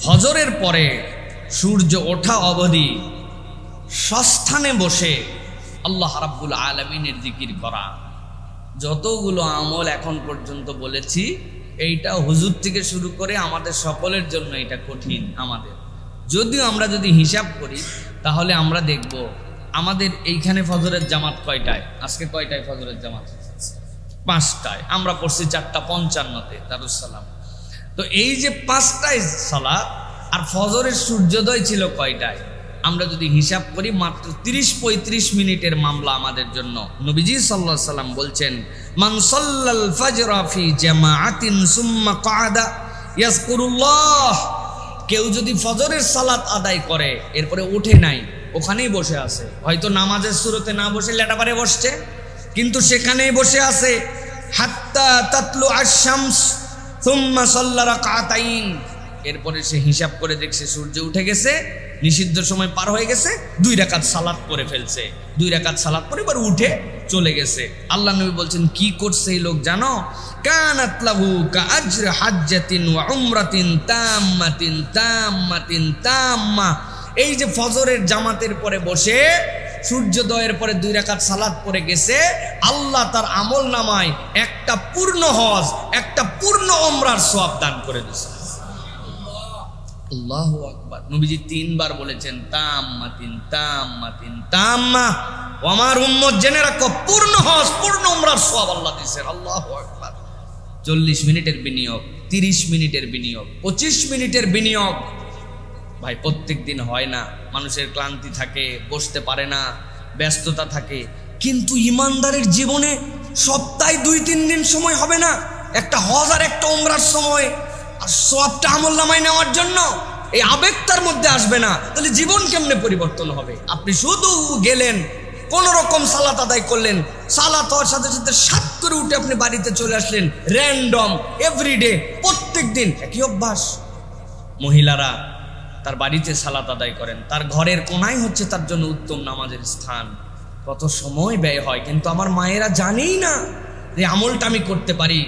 ফজরের পরে সূর্য ওঠা অবধি সস্থানে বসে আল্লাহ রাব্বুল আলামিনের জিকির করা। যতগুলো আমল এখন পর্যন্ত বলেছি, এইটা হুজুর থেকে শুরু করে আমাদের সকলের জন্য এটা কঠিন। আমাদের যদিও আমরা যদি হিসাব করি তাহলে আমরা দেখব আমাদের এইখানে ফজরের জামাত কয়টায়? আজকে কয়টায় ফজরের জামাত? 5টায়। আমরা পড়ছি 4:55-তে দারুসালাম। তো এই যে 5টায় সালাত আর ফজরের সূর্যোদয় ছিল কয়টায়? আমরা যদি হিসাব করি মাত্র 30-35 মিনিটের মামলা আমাদের জন্য। নবীজি সাল্লাল্লাহু আলাইহি সাল্লাম বলছেন, মান সাল্লাল ফাজরা ফি জামাআতিন সুম্মা ক্বাদা ইয়াজকুরুল্লাহ, কেউ যদি ফজরের সালাত আদায় করে এরপরে উঠে নাই, ওখানেই বসে আছে, হয়তো নামাজের শুরুতে না বসে লেটাপারে বসছে, কিন্তু সেখানেই বসে আছে, হাত্তা তাতলু আশ-শামস সুম্মা সাল্লা রাকাতাইন, এরপরে সে হিসাব করে দেখছে সূর্য উঠে গেছে, নিষিদ্ধ সময় পার হয়ে গেছে, 2 রাকাত সালাত করে ফেলছে, 2 রাকাত সালাত করে এবার উঠে চলে গেছে। আল্লাহ নবী বলছেন কি করছে এই লোক জানো? কানাত লাহু কাআজর হাজ্জাতিন ওয়া উমরাতিন তাম্মাতিন তাম্মাতিন তাম্মা। এই যে ফজরের জামাতের পরে বসে সূর্যোদয়ের পরে 2 রাকাত সালাত পড়ে গেছে, আল্লাহ তার আমল নামায় একটা পূর্ণ হজ, একটা পূর্ণ উমরার সওয়াব দান করে দিয়েছে। আল্লাহু আকবার। নবীজি 3 বার বলেছেন তাম্মাতিন তাম্মাতিন তাম্মা। আমার উম্মত জেনে রাখো, পূর্ণ হজ পূর্ণ উমরার সওয়াব আল্লাহ দিয়েছেন। আল্লাহু আকবার। 40 মিনিটের বিনিয়োগ, 30 মিনিটের বিনিয়োগ, 25 মিনিটের বিনিয়োগ। ভাই প্রত্যেক দিন হয় না, মানুষের ক্লান্তি থাকে, বসতে পারে না, ব্যস্ততা থাকে, কিন্তু ইমানদারের জীবনে সপ্তাহে 2-3 দিন সময় হবে না একটা হজ আর একটা উমরার সময় আর সওয়াবটা আমলনামায় নেওয়ার জন্য? এই আবেগ তার মধ্যে আসবে না, তাহলে জীবন কেমনে পরিবর্তন হবে? আপনি শুধু গেলেন, কোন রকম সালাত আদায় করলেন, সালাত হওয়ার সাথে সাথে সাত করে উঠে আপনি বাড়িতে চলে আসলেন, র্যান্ডম এভরিডে প্রত্যেক দিন একই অভ্যাস। মহিলারা তার বাড়িতে সালাত আদায় করেন, তার ঘরের কোনায় হচ্ছে তার জন্য উত্তম নামাজের স্থান। কত সময় ব্যয় হয়, কিন্তু আমার মায়েরা জানেই না যে আমলটা আমি করতে পারি।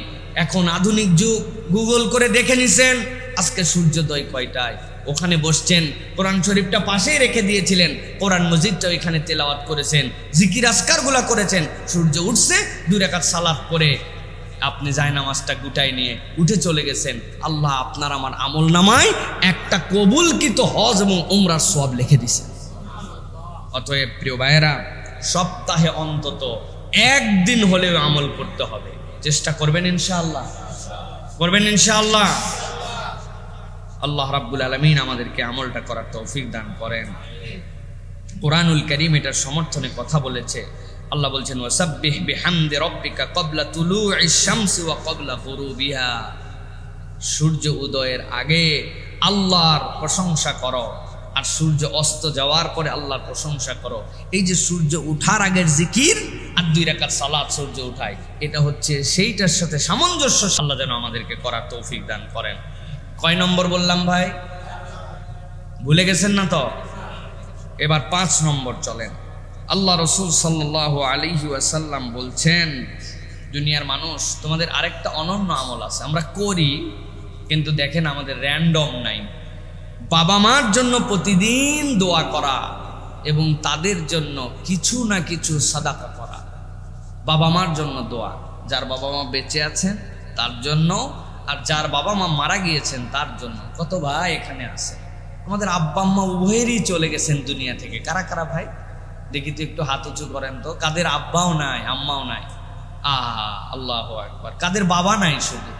এখন আধুনিক যুগ, গুগল করে দেখে নিছেন আজকে সূর্যোদয় কয়টায়, ওখানে বসছেন, কোরআন শরীফটা পাশেই রেখে দিয়েছিলেন, কোরআন মজিদটা ওইখানে তেলাওয়াত করেছেন, জিকির আজকারগুলা করেছেন, সূর্য উঠছে 2 রাকাত সালাত পড়ে আপনি জায়নামাজটা গুটাই নিয়ে উঠে চলে গেছেন। আল্লাহ আপনার আমার আমল নামায় একটা কবুলকৃত হজ এবং উমরার সওয়াব লিখে দিয়েছেন। অতএব প্রিয় ভাইয়েরা, সপ্তাহে অন্তত 1 দিন হলেও আমল করতে হবে। চেষ্টা করবেন ইনশাআল্লাহ? করবেন ইনশাআল্লাহ? আল্লাহ রাব্বুল আলামিন আমাদেরকে আমলটা করার তৌফিক দান করেন। কুরআনুল কারীম এটার সমর্থনে কথা বলেছে। আল্লাহ বলছেন, ওয়াসাব্বিহ বিহামদি রাব্বিকা ক্বাবলা তুলুইশ শামসি ওয়া ক্বাবলা গুরুবিহা। সূর্য উদয়ের আগে আল্লাহর প্রশংসা করো, আর সূর্য অস্ত যাওয়ার পরে আল্লাহর প্রশংসা করো। এই যে সূর্য উঠার আগের জিকির আর 2 রাকাত সালাত সূর্য উঠায়, এটা হচ্ছে সেইটার সাথে সামঞ্জস্য। আল্লাহ যেন আমাদেরকে করার তৌফিক দান করেন। কয় নম্বর বললাম ভাই? ভুলে গেছেন না তো? এবার 5 নম্বর চলেন। আল্লাহ রাসূল সাল্লাল্লাহু আলাইহি ওয়াসাল্লাম বলছেন, দুনিয়ার মানুষ, তোমাদের আরেকটা অনন্য আমল আছে, আমরা করি কিন্তু দেখেন আমাদের র্যান্ডম নাই। বাবা মার জন্য প্রতিদিন দোয়া করা এবং তাদের জন্য কিছু না কিছু সাদাকা করা। বাবা মার জন্য দোয়া, যার বাবা মা বেঁচে আছেন তার জন্য, আর যার বাবা মা মারা গিয়েছেন তার জন্য। কত ভাই এখানে আছে, আমাদের আব্বা আম্মা উভয়েরই চলে গেছেন দুনিয়া থেকে। কারা কারা ভাই দেখি তো, একটু হাত উঁচু করেন তো। কাদের আব্বাও নাই, আম্মাও নাই? আল্লাহু আকবার। কাদের বাবা নাই? শুধু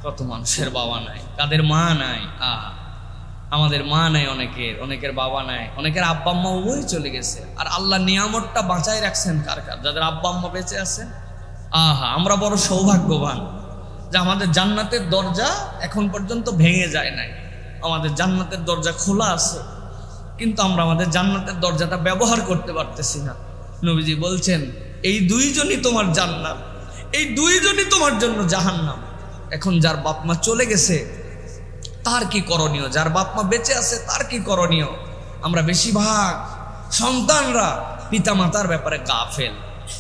কত মানুষের বাবা নাই। কাদের মা নাই? আমাদের মা নাই, অনেকের বাবা নাই, অনেকের আব্বা আম্মা উভয় চলে গেছে। আর আল্লাহ নিয়ামতটা বাঁচাই রাখছেন কার কার? যাদের আব্বা আম্মা বেঁচে আছেন। আমরা বড় সৌভাগ্যবান। যে আমাদের জান্নাতের দরজা এখন পর্যন্ত ভেঙে যায় নাই, আমাদের জান্নাতের দরজা খোলা আছে, কিন্তু আমরা আমাদের জান্নাতের দরজাটা ব্যবহার করতে পারতেছি না। নবীজি বলছেন এই দুইজনই তোমার জান্নাত, এই দুইজনই তোমার জন্য জাহান্নাম। এখন যার বাপ মা চলে গেছে তার কি করণীয়, যার বাপ মা বেঁচে আছে তার কি করণীয়? আমরা বেশিরভাগ সন্তানরা পিতামাতার ব্যাপারে গাফেল।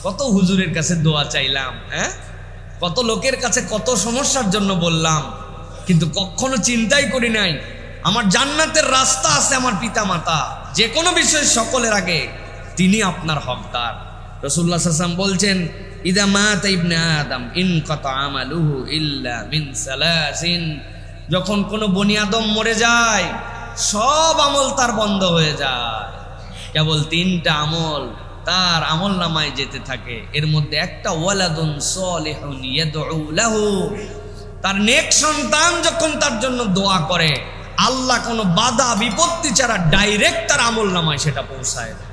কত হুজুরের কাছে দোয়া চাইলাম, কত লোকের কাছে কত সমস্যার জন্য বললাম, কিন্তু কখনো চিন্তাই করি নাই আমার জান্নাতের রাস্তা আছে আমার পিতামাতা। যে কোনো বিষয় সকলের আগে তিনি আপনার হকদার। রাসূলুল্লাহ সাল্লাল্লাহু আলাইহি ওয়াসাল্লাম বলছেন ইদা মাতা ইবনে আদম ইনকাতা আমালুহু ইল্লা মিন সালাসিন, যখন কোনো বনি আদম মরে যায় সব আমল তার বন্ধ হয়ে যায়, কেবল 3টা আমল তার আমল নামায় যেতে থাকে। এর মধ্যে একটা ওয়ালাদুন সালিহুন ইয়াদউ লাহু, তার নেক সন্তান যখন তার জন্য দোয়া করে আল্লাহ কোনো বাধা বিপত্তি ছাড়া ডাইরেক্ট তার আমল নামায় সেটা পৌঁছায় দেয়।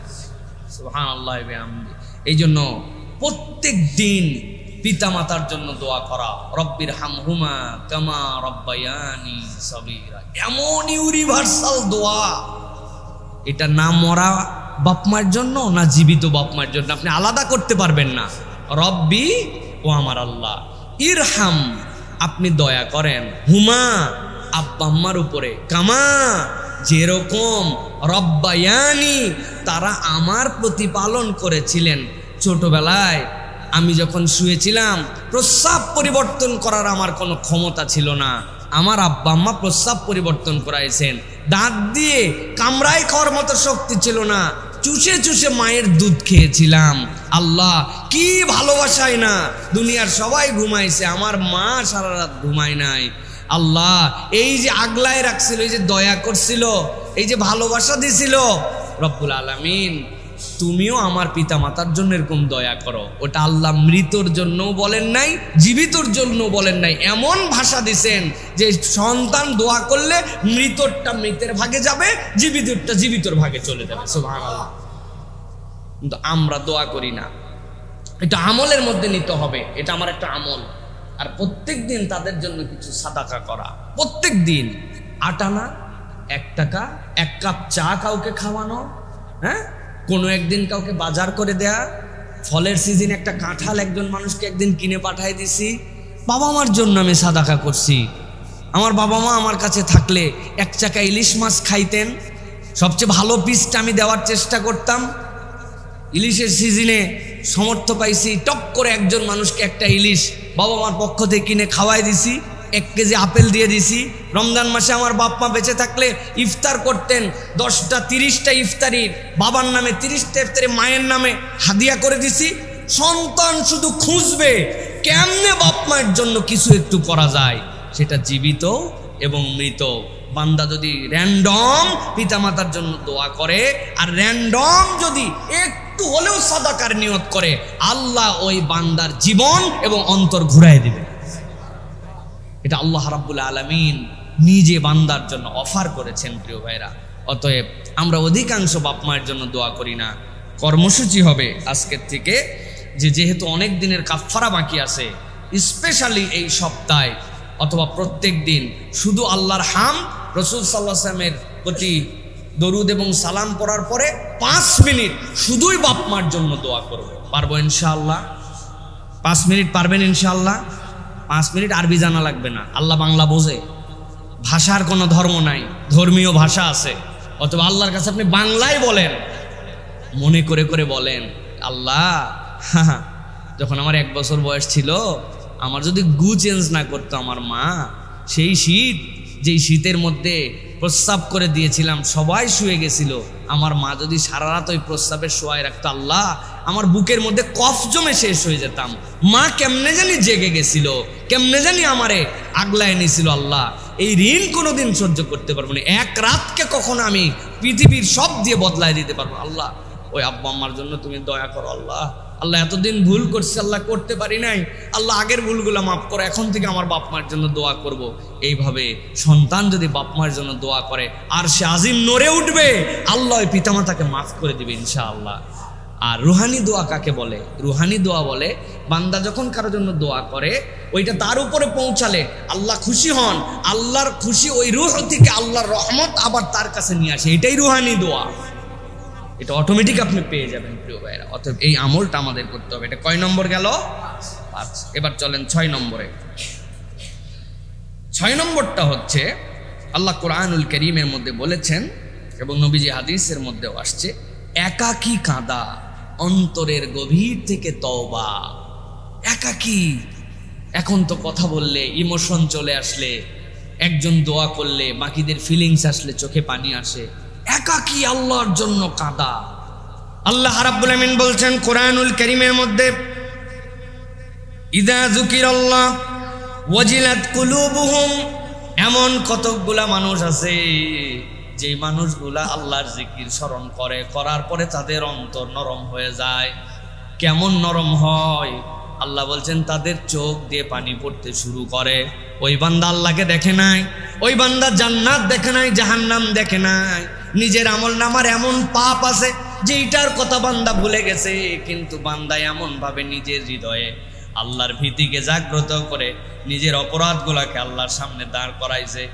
সুবহানাল্লাহ ওয়া বিহামদি। এই জন্য প্রত্যেক দিন পিতামাতার জন্য দোয়া করা, রব্বির হামহুমা কামা রব্বায়ানি সগীরা, এমন ইউনিভার্সাল দোয়া। এটা না মরা বাপমার জন্য না জীবিত বাপমার জন্য, আপনি আলাদা করতে পারবেন না। রব্বি ও আমার আল্লাহ, ইরহাম আপনি দয়া করেন, হুমা আব্বা আম্মার উপরে, কামা যেরকম রব্বায়ানি তারা আমার প্রতিপালন করেছিলেন। ছোটবেলায় আমি যখন শুয়েছিলাম প্রস্রাব পরিবর্তন করার আমার কোনো ক্ষমতা ছিল না, আমার আব্বা আম্মা প্রস্রাব পরিবর্তন করাইছেন। দাঁত দিয়ে কামড়াই খাওয়ার মতো শক্তি ছিল না, চুষে চুষে মায়ের দুধ খেয়েছিলাম। আল্লাহ কি ভালোবাসায় না, দুনিয়ার সবাই ঘুমাইছে, আমার মা সারা রাত ঘুমায় নাই। আল্লাহ এই যে আগলায় রাখছিল, এই যে দয়া করছিল, এই যে ভালোবাসা দিছিল, রব্বুল আলামিন তুমিও আমার পিতা মাতার জন্য এরকম দয়া করো। ওটা আল্লাহ মৃতর জন্য বলেন নাই, জীবিতর জন্য বলেন নাই, এমন ভাষা দিছেন যে সন্তান দোয়া করলে মৃতরটা মৃতের ভাগে যাবে, জীবিতরটা জীবিতর ভাগে চলে যাবে। সুবহানাল্লাহ। কিন্তু আমরা দোয়া করি না, এটা আমলের মধ্যে নিতে হবে, এটা আমার একটা আমল। আর প্রত্যেক দিন তাদের জন্য কিছু সাদাকা করা, প্রত্যেক দিন 8 আনা 1 টাকা 1 কাপ চা কাউকে খাওয়ানো, কোনো একদিন কাউকে বাজার করে দেয়া, ফলের সিজন একটা কাঁঠাল একজন মানুষকে একদিন কিনে পাঠাই দিছি। বাবা মার জন্য আমি সাদাকা করছি। আমার বাবা মা আমার কাছে থাকলে 1 চাকা ইলিশ মাছ খাইতেন, সবচেয়ে ভালো পিসটা আমি দেওয়ার চেষ্টা করতাম। ইলিশের সিজনে সমর্থ পাইছি, টপ করে একজন মানুষকে একটা ইলিশ বাবা মার পক্ষ থেকে কিনে খাওয়াই দিছি, 1 কেজি আপেল দিয়ে দিছি। রমজান মাসে আমার বাপ মা বেঁচে থাকলে ইফতার করতেন, 10টা 30টা ইফতারি বাবার নামে, 30টা ইফতারি মায়ের নামে হাদিয়া করে দিছি। সন্তান শুধু খুঁজবে কেমনে বাপ মায়ের জন্য কিছু একটু করা যায়, সেটা জীবিত এবং মৃত। বান্দা যদি র্যান্ডম পিতামাতার জন্য দোয়া করে আর র্যান্ডম যদি একটু হলেও সাদাকার নিয়ত করে, আল্লাহ ওই বান্দার জীবন এবং অন্তর ঘুরাই দিবে। এটা আল্লাহ রাব্বুল আলামিন নিজে বান্দার জন্য অফার করেছেন। প্রিয় ভাইরা, অতএব আমরা অধিকাংশ বাপ মায়ের জন্য দোয়া করি না। কর্মসূচি হবে আজকের থেকে যে যেহেতু অনেক দিনের কাফারা বাকি আছে, স্পেশালি এই সপ্তাহে অথবা প্রত্যেক দিন শুধু আল্লাহর হাম, রাসূল সাল্লাল্লাহু আলাইহি ওয়াসাল্লামের প্রতি দরুদ এবং সালাম পড়ার পরে 5 মিনিট শুধুই বাপ মার জন্য দোয়া করব। পারবো ইনশাআল্লাহ? 5 মিনিট পারবেন ইনশাআল্লাহ? 5 মিনিট আরবি জানা লাগবে না, আল্লাহ বাংলা বোঝে, ভাষার কোনো ধর্ম নাই, ধর্মীয় ভাষা আছে। অথবা আল্লাহর কাছে আপনি বাংলায় বলেন, মনে করে করে বলেন, আল্লাহ যখন আমার 1 বছর বয়স ছিল, আমার যদি গু চেঞ্জ না করতো আমার মা, সেই শীত যেই শীতের মধ্যে প্রস্রাব করে দিয়েছিলাম, সবাই শুয়ে গেছিল, আমার মা যদি সারা রাত ওই প্রস্রাবের শোয়ায় রাখতো, আল্লাহ আমার বুকের মধ্যে কফ জমে শেষ হয়ে যেতাম। মা কেমনে জানি জেগে গেছিল, কেমনে জানি আমারে আগলায় নিয়েছিল। আল্লাহ এই ঋণ কোনোদিন সহ্য করতে পারবো না, 1 রাতকে কখনো আমি পৃথিবীর সব দিয়ে বদলায় দিতে পারবো। আল্লাহ ওই আব্বা আম্মার জন্য তুমি দয়া করো। আল্লাহ আল্লাহ এতদিন ভুল করছি, আল্লাহ করতে পারি নাই, আল্লাহ আগের ভুলগুলো মাফ করো, এখন থেকে আমার বাপ মার জন্য দোয়া করব। এইভাবে সন্তান যদি বাপ মার জন্য দোয়া করে আর সে আজিম নড়ে উঠবে, আল্লাহ ওই পিতামাতাকে মাফ করে দিবে ইনশাআল্লাহ। আর রুহানি দোয়া কাকে বলে? রুহানি দোয়া বলে বান্দা যখন কারোর জন্য দোয়া করে ওইটা তার উপরে পৌঁছালে আল্লাহ খুশি হন, আল্লাহর খুশি ওই রূহ থেকে আল্লাহর রহমত আবার তার কাছে নিয়ে আসে, এটাই রুহানি দোয়া। এটা অটোমেটিক আপনি পেয়ে যাবেন প্রিয় ভাইরা। অতএব এই আমলটা আমাদের করতে হবে। এটা কয় নম্বর গেল? 5। এবার চলেন 6 নম্বরে। 6 নম্বরটা হচ্ছে আল্লাহ কোরআনুল কারীমের মধ্যে বলেছেন এবং নবীজি হাদিসের মধ্যেও আসছে, একাকী কাঁদা, অন্তরের গভীর থেকে তওবা। একাকী, এখন তো কথা বললে ইমোশন চলে আসলে, একজন দোয়া করলে বাকিদের ফিলিংস আসলে চোখে পানি আসে, একাকী আল্লাহর জন্য কাঁদা। আল্লাহ রাব্বুল আমিন বলছেন কোরআনুল কারীমের মধ্যে, ইযা যুকিরাল্লাহ ওয়াজিলাত কুলুবুহুম। এমন কতকগুলা মানুষ আছে যে মানুষগুলা আল্লাহর জিকির স্মরণ করে, করার পরে তাদের অন্তর নরম হয়ে যায়। কেমন নরম হয়? আল্লাহ বলছেন তাদের চোখ দিয়ে পানি পড়তে শুরু করে। ওই বান্দা আল্লাহকে দেখে নাই, ওই বান্দা জান্নাত দেখে নাই, জাহান্নাম দেখে নাই। নিজের আমল নামার এমন পাপ আছে যেটার কথা বান্দা ভুলে গেছে, কিন্তু বান্দা এমন ভাবে নিজের হৃদয়ে আল্লাহর ভীতিকে জাগ্রত করে নিজের অপরাধগুলাকে আল্লাহর সামনে দাঁড় করাইছে।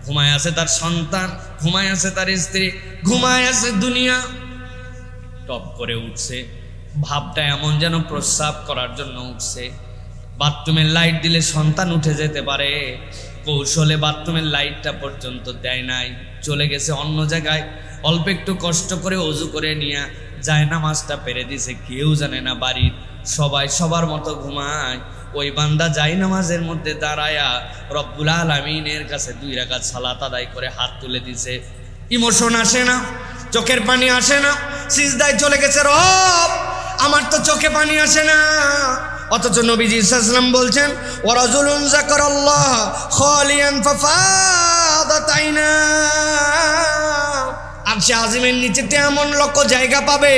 ঘুমায় আছে তার সন্তান, ঘুমায় আছে তার স্ত্রী, ঘুমায় আছে দুনিয়া, টপ করে উঠছে। ভাবটা এমন যেন প্রস্রাব করার জন্য উঠছে। বাথরুমের লাইট দিলে সন্তান উঠে যেতে পারে, কৌশলে বাথরুমের লাইটটা পর্যন্ত দেয় নাই, চলে গেছে অন্য জায়গায়। অল্প একটু কষ্ট করে অজু করে নিয়ে যায় নামাজটা পেরে দিছে, কেউ জানে না বাড়ির সবাই সবার মতো ঘুমায়। ওই বান্দা যায় নামাজের মধ্যে দাঁড়ায়া রব্বুল আলামিনের কাছে 2 রাকাত সালাত আদায় করে হাত তুলে দিছে। ইমোশন আসে না, চোখের পানি আসে না, সিজদায় চলে গেছে, রব আমার তো চোখে পানি আসে না। অথচ নবীজি সাল্লাল্লাহু আলাইহি ওয়াসাল্লাম বলছেন, ওয়ারাজুলুন যাকারাল্লাহ খালিয়ান ফাফাদাত আইনা। আরশে আজিমের নিচেতে এমন লোক জায়গা পাবে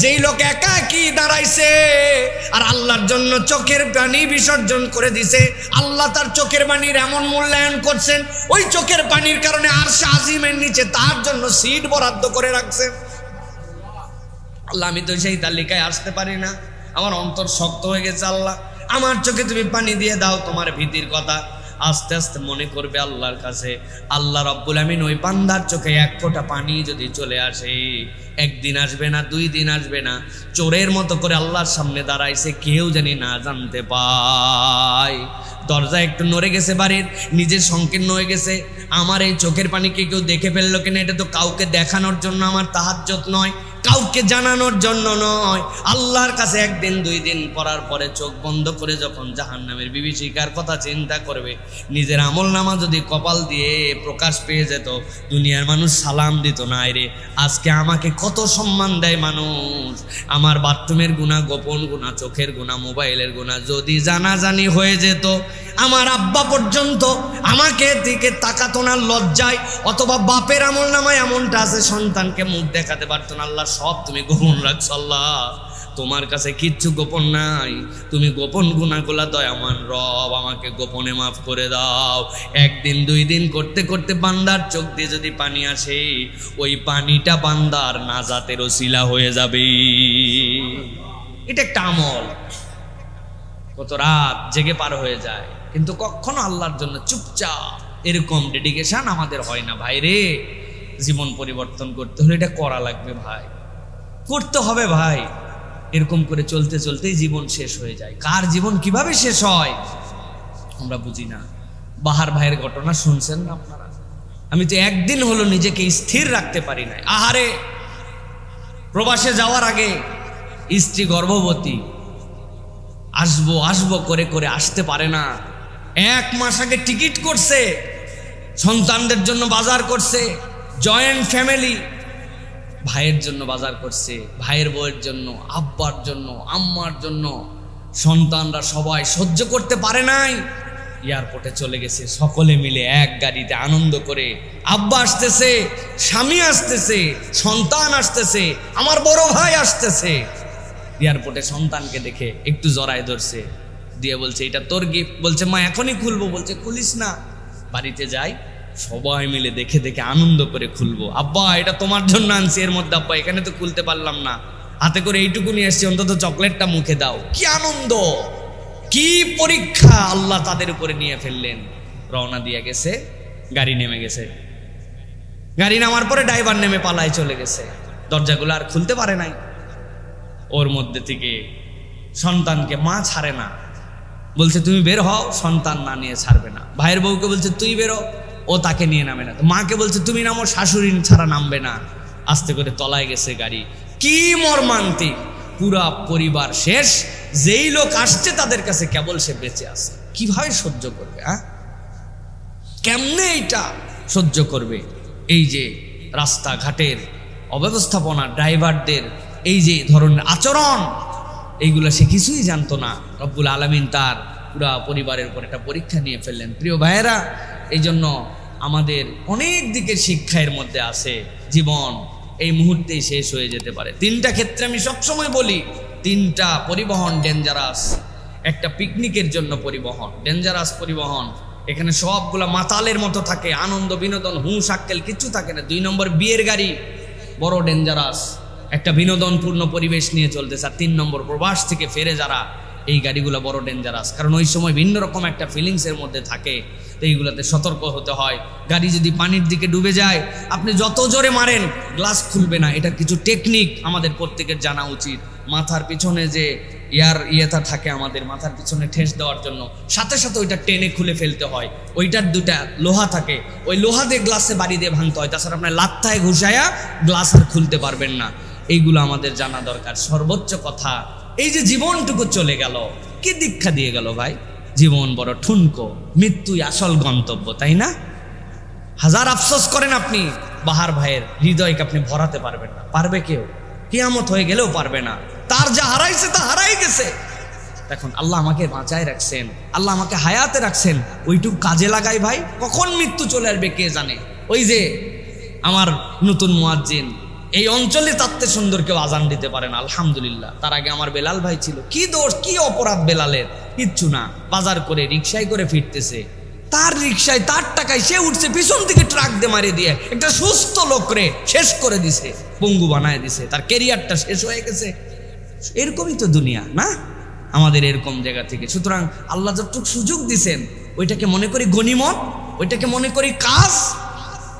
যেই লোক একাকী দাঁড়াইছে আর আল্লাহর জন্য চোখের পানি বিসর্জন করে দিছে। আল্লাহ তার চোখের পানির এমন মূল্যায়ন করছেন, ওই চোখের পানির কারণে আরশে আজিমের নিচে তার জন্য সিট বরাদ্দ করে রাখছেন। আল্লাহ আমি তো সেই তালিকায় আসতে পারি না, আমার অন্তর শক্ত হয়ে গেছে, আল্লাহ আমার চোখে তুমি পানি দিয়ে দাও। তোমার ভীতির কথা আস্তে আস্তে মনে করবে আল্লাহর কাছে। আল্লাহ রাব্বুল আমিন ওই বান্দার চোখে 1 ফোঁটা পানি যদি চলে আসে, 1 দিন আসবে না, 2 দিন আসবে না, চোরের মতো করে আল্লাহর সামনে দাঁড়াইছে, কেউ জানি না জানতে পায়। দরজা একটু নড়ে গেছে বাড়ির, নিজের সংকীর্ণ হয়ে গেছে, আমার এই চোখের পানিকে কেউ দেখে ফেললো কিনা, এটা তো কাউকে দেখানোর জন্য আমার তাহাজ্জুদ নয়, কাউকে জানানোর জন্য নয়। আল্লাহর কাছে 1 দিন 2 দিন পড়ার পরে চোখ বন্ধ করে যখন জাহান্নামের বিভীষিকার কথা চিন্তা করবে, নিজের আমল নামা যদি কপাল দিয়ে প্রকাশ পেয়ে যেত, দুনিয়ার মানুষ সালাম দিত না। রে আজকে আমাকে কত সম্মান দেয় মানুষ। আমার বাথরুমের গুনাহ, গোপন গুনাহ, চোখের গুনাহ, মোবাইলের গুনাহ যদি জানাজানি হয়ে যেত, আমার আব্বা পর্যন্ত আমাকে দিকে তাকাতো না লজ্জায়, অথবা বাপের আমল নামায় এমনটা আছে সন্তানকে মুখ দেখাতে পারতো না। আল্লাহ সব তুমি গোপন রাখছো, আল্লাহ তোমার কাছে কিচ্ছু গোপন নাই, তুমি গোপন গুনাহগুলা দয়ামান রব আমাকে গোপনে মাফ করে দাও। 1 দিন 2 দিন করতে করতে বান্দার চোখ দিয়ে যদি পানি আসে, ওই পানিটা বান্দার নাজাতের ওসিলা হয়ে যাবে। এটা একটা আমল। কত রাত জেগে পার হয়ে যায়, কিন্তু কখনো আল্লাহর জন্য চুপচাপ এরকম ডেডিকেশন আমাদের হয় না। ভাই রে, জীবন পরিবর্তন করতে হলে এটা করা লাগবে ভাই, করতে হবে ভাই। এরকম করে চলতে চলতেই জীবন শেষ হয়ে যায়। কার জীবন কিভাবে শেষ হয় আমরা বুঝি না। বাহার ভাইয়ের ঘটনা শুনছেন না আপনারা? আমি তো 1 দিন হলো নিজেকে স্থির রাখতে পারি না। আহারে, প্রবাসে যাওয়ার আগে স্ত্রী গর্ভবতী, আসবো আসবো করে করে আসতে পারে না। 1 মাস আগে টিকিট করছে, সন্তানদের জন্য বাজার করছে, জয়েন্ট ফ্যামিলি, ভাইয়ের জন্য বাজার করছে, ভাইয়ের বউয়ের জন্য, আব্বার জন্য, আম্মার জন্য। সন্তানরা সবাই সহ্য করতে পারে নাই, এয়ারপোর্টে চলে গেছে সকলে মিলে 1 গাড়িতে আনন্দ করে। আব্বা আসতেছে, স্বামী আসতেছে, সন্তান আসতেছে, আমার বড় ভাই আসতেছে। এয়ারপোর্টে সন্তানকে দেখে একটু জড়ায় ধরছে, দিয়ে বলছে এটা তোর গিফট। বলছে মা এখনই খুলবো। বলছে খুলিস না, বাড়িতে যাই সবাই মিলে দেখে দেখে আনন্দ করে খুলবো। আব্বা এটা তোমার জন্য আনছি, এর মধ্যে আব্বা এখানে তো খুলতে পারলাম না। হাতে করে এইটুকু নিয়ে এসছি, অন্তত চকলেটটা মুখে দাও। কি আনন্দ, কি পরীক্ষা আল্লাহ তাদের উপরে নিয়ে ফেললেন। রওনা দিয়ে গেছে, গাড়ি নেমে গেছে। গাড়ি নামার পরে ড্রাইভার নেমে পালায় চলে গেছে, দরজাগুলো আর খুলতে পারে নাই। ওর মধ্যে থেকে সন্তানকে মা ছাড়ে না, বলছে তুমি বের হও, সন্তান না নিয়ে ছাড়বে না। ভাইয়ের বউকে বলছে তুই বেরো, ও তাকে নিয়ে নামে না। মাকে বলছে তুমি নামো, শাশুড়ি ছাড়া নামবে না। আস্তে করে তলায় গেছে গাড়ি। কি মর্মান্তিক, পুরা পরিবার শেষ। যেই লোক আসছে তাদের কাছে কেবল সে বেঁচে আছে। কিভাবে সহ্য করবে? কেমনে এইটা সহ্য করবে? এই যে রাস্তাঘাটের অব্যবস্থাপনা, ড্রাইভারদের এই যে ধরনের আচরণ, এইগুলো সে কিছুই জানতো না। রব্বুল আলামিন তার পুরা পরিবারের উপর একটা পরীক্ষা নিয়ে ফেললেন। প্রিয় ভাইয়েরা, এই জন্য আমাদের অনেক দিকের শিক্ষা এর মধ্যে আছে। জীবন এই মুহূর্তেই শেষ হয়ে যেতে পারে। তিনটা ক্ষেত্রে আমি সবসময় বলি, তিনটা পরিবহন ডেঞ্জারাস। একটা পিকনিকের জন্য পরিবহন, ডেঞ্জারাস পরিবহন। এখানে সবগুলা মাতালের মতো থাকে, আনন্দ বিনোদন হুঁশ আক্কেল কিচ্ছু থাকে না। 2 নম্বর বিয়ের গাড়ি, বড় ডেঞ্জারাস, একটা বিনোদনপূর্ণ পরিবেশ নিয়ে চলতেছে। আর 3 নম্বর প্রবাস থেকে ফেরে যারা, এই গাড়িগুলো বড় ডেঞ্জারাস। কারণ ওই সময় ভিন্ন রকম একটা ফিলিংসের মধ্যে থাকে। তো এইগুলোতে সতর্ক হতে হয়। গাড়ি যদি পানির দিকে ডুবে যায়, আপনি যত জোরে মারেন গ্লাস খুলবে না। এটার কিছু টেকনিক আমাদের প্রত্যেকের জানা উচিত। মাথার পিছনে যে ইয়েটা থাকে, আমাদের মাথার পিছনে ঠেস দেওয়ার জন্য, সাথে সাথে ওইটা টেনে খুলে ফেলতে হয়। ওইটার 2টা লোহা থাকে, ওই লোহা দিয়ে গ্লাসে বাড়ি দিয়ে ভাঙতে হয়। তাছাড়া আপনার লাত্থায় ঘুষায়া গ্লাস আর খুলতে পারবেন না। এইগুলো আমাদের জানা দরকার। সর্বোচ্চ কথা, এই যে জীবনটুকু চলে গেল, কি দীক্ষা দিয়ে গেল ভাই? জীবন বড় ঠুনকো, মৃত্যুই আসল গন্তব্য, তাই না? হাজার আফসোস করেন আপনি, বাহার ভাইয়ের হৃদয়কে আপনি ভরাতে পারবেন না। পারবে কেউ? কিয়ামত হয়ে গেলেও পারবে না। তার যা হারাইছে তা হারাই গেছে। এখন আল্লাহ আমাকে বাঁচায় রাখছেন, আল্লাহ আমাকে হায়াতে রাখছেন, ওইটুকু কাজে লাগাই ভাই। কখন মৃত্যু চলে আসবে কে জানে। ওই যে আমার নতুন মুয়াজ্জিন, এই অঞ্চলে তাতে সুন্দর কেউ আজান দিতে পারে না, আলহামদুলিল্লাহ। তার আগে আমার বেলাল ভাই ছিল। কি দোষ, কি অপরাধ বেলালের? কিচ্ছু না। বাজার করে রিক্সায় করে ফিরতেছে, তার রিক্সায় তার টাকায় সে উঠছে, পিছন থেকে ট্রাক দিয়ে মারিয়ে দিয়ে একটা সুস্থ লোকরে শেষ করে দিছে, পঙ্গু বানায় দিছে, তার ক্যারিয়ারটা শেষ হয়ে গেছে। এরকমই তো দুনিয়া না আমাদের, এরকম জায়গা থেকে। সুতরাং আল্লাহ যতটুকু সুযোগ দিছেন, ওইটাকে মনে করি গনিমত, ওইটাকে মনে করি কাজ।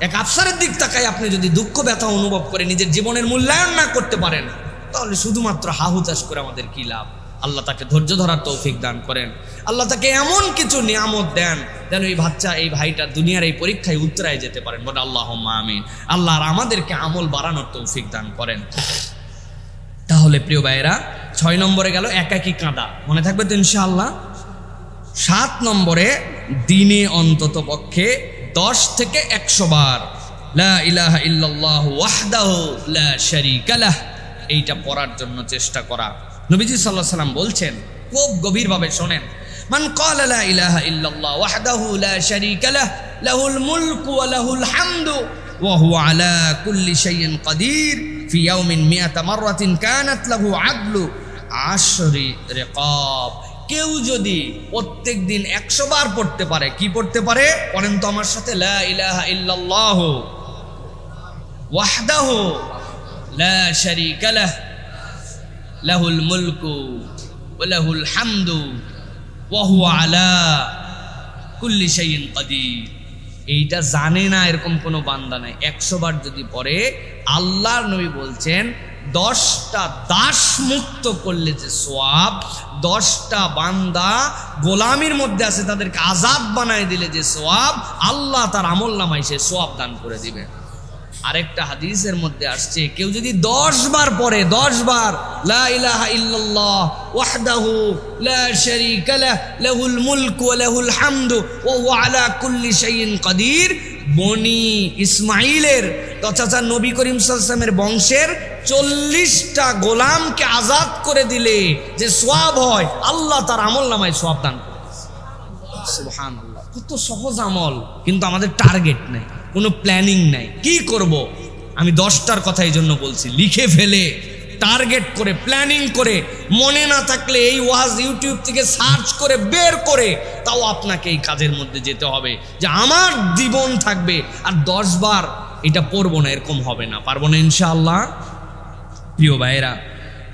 এক আফসারের দিক তাকায় আপনি যদি দুঃখ ব্যথা অনুভব করে নিজের জীবনের মূল্যায়ন না করতে পারেন, তাহলে শুধুমাত্র হাহু চাষ করে আমাদের কি লাভ? আল্লাহ তাকে ধৈর্য ধরার তৌফিক দান করেন। আল্লাহ তাকে এমন কিছু নিয়ামত দেন যেন এই বাচ্চা, এই ভাইটা দুনিয়ার এই পরীক্ষায় উত্তরায় যেতে পারেন। বলে আল্লাহুম্মা আমিন। আল্লাহ আর আমাদেরকে আমল বাড়ানোর তৌফিক দান করেন। তাহলে প্রিয় ভাইয়েরা, 6 নম্বরে গেল একাকী কাঁদা, মনে থাকবে তো ইনশাআল্লাহ। 7 নম্বরে দিনে অন্তত পক্ষে 10 থেকে 100 বার লা ইলাহা ইল্লাল্লাহু ওয়াহদাহু লা শারীকা লাহ, এইটা পড়ার জন্য চেষ্টা করা। নবীজি সাল্লাল্লাহু আলাইহি সাল্লাম বলছেন, খুব গভীরভাবে শোনেন, মান ক্বালা লা ইলাহা ইল্লাল্লাহ ওয়াহদাহু লা শারীকা লাহ লাহুল মুলকু ওয়া লাহুল হামদু ওয়া হুয়া আলা কুল্লি শাইইন কাদির ফি ইয়াউমিন 100 মাররাতিন কানাত লাহু আদলু 10 রিকাব। কেউ যদি প্রত্যেক দিন 100 বার পড়তে পারে, কি পড়তে পারে পড়েন তো আমার সাথে, লা ইলাহা ইল্লাল্লাহু ওয়াহদাহু লা শারীকা লাহ লাহুল মুলকু ওয়া লাহুল হামদু ওয়া হুয়া আলা কুল্লি শাইইন কাদির। এইটা জানে না এরকম কোনো বান্দা নাই। 100 বার যদি পড়ে, আল্লাহর নবী বলছেন 10টা দাস মুক্ত করলে যে সওয়াব, 10টা বান্দা গোলামির মধ্যে আছে তাদেরকে আজাদ বানায় দিলে যে সওয়াব, আল্লাহ তার আমলনামায় সে সওয়াব দান করে দিবে। আরেকটা হাদিসের মধ্যে আসছে, কেউ যদি 10 বার পড়ে, 10 বার লা ইলাহা ইল্লাল্লাহ ওয়াহদাহু লা শারীকা লাহ লাহুল মুলকু ওয়া লাহুল হামদু ওয়া হুয়া আলা কুল্লি শাইইন কাদির, বনি ইসমাইলের তথা নবী করিম সাল্লাল্লাহু আলাইহি ওয়াসাল্লামের বংশের 40টা গোলামকে আজাদ করে দিলে যে সওয়াব হয়, আল্লাহ তার আমলনামায় সওয়াব দান করে। সুবহানাল্লাহ, কত সহজ আমল, কিন্তু আমাদের টার্গেট নেই, কোনো প্ল্যানিং নাই। কি করব? আমি 10টার কথা এই জন্য বলছি, লিখে ফেলে টার্গেট করে প্ল্যানিং করে, মনে না থাকলে এই ওয়াজ ইউটিউব থেকে সার্চ করে বের করে তাও আপনাকে এই কাজের মধ্যে যেতে হবে যে আমার জীবন থাকবে আর 10 বার এটা পড়বো না, এরকম হবে না, পারবো না ইনশাআল্লাহ। প্রিয় ভাইয়েরা,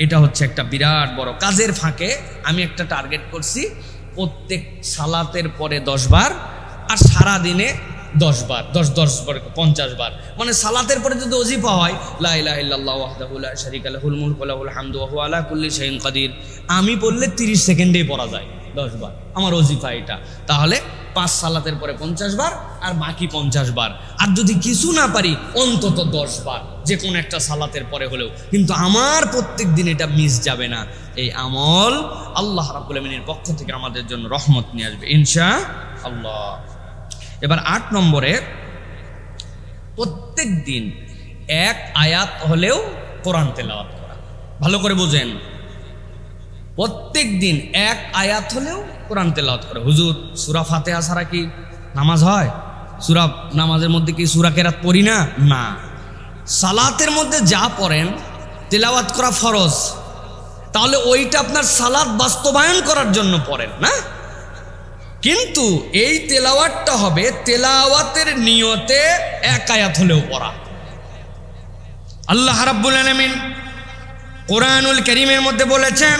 এটা হচ্ছে একটা বিরাট বড় কাজের ফাঁকে আমি একটা টার্গেট করছি, প্রত্যেক সালাতের পরে 10 বার আর সারা দিনে 10 বার, 10 বার 50 বার। মানে সালাতের পরে যদি ওজিফা হয় লা ইলাহা ইল্লাল্লাহু ওয়াহদাহু লা শারীকা লাহুল মুলকু ওয়া লাহুল হামদু ওয়া হুয়া আলা কুল্লি শাইইন কাদির, আমি পড়লে 30 সেকেন্ডেই পড়া যায় 10 বার, আমার ওজিফা এটা। তাহলে 5 সালাতের পরে 50 বার আর বাকি 50 বার। আর যদি কিছু না পারি অন্তত 10 বার, যে কোনো একটা সালাতের পরে হলেও, কিন্তু আমার প্রত্যেক দিন এটা মিস যাবে না। এই আমল আল্লাহ রাব্বুল আমিনের পক্ষ থেকে আমাদের জন্য রহমত নিয়ে আসবে ইনশাআল্লাহ। এবার 8 নম্বরে, প্রত্যেক দিন 1 আয়াত হলেও কোরআন তেলাওয়াত করা। ভালো করে বুঝেন, প্রত্যেক দিন 1 আয়াত হলেও কোরআন তেলাওয়াত করে। হুজুর সূরা ফাতিহা ছাড়া কি নামাজ হয়? নামাজের মধ্যে কি সূরা কেরাত পড়ি না? না। সালাতের মধ্যে যা পড়েন তেলাওয়াত করা ফরজ, তাহলে ওইটা আপনার সালাত বাস্তবায়ন করার জন্য পড়েন না। কিন্তু এই তেলাওয়াতটা হবে তেলাওয়াতের নিয়তে 1 আয়াত হলেও পড়া। আল্লাহ রাব্বুল আলামিন কোরআনুল কারীমের মধ্যে বলেছেন,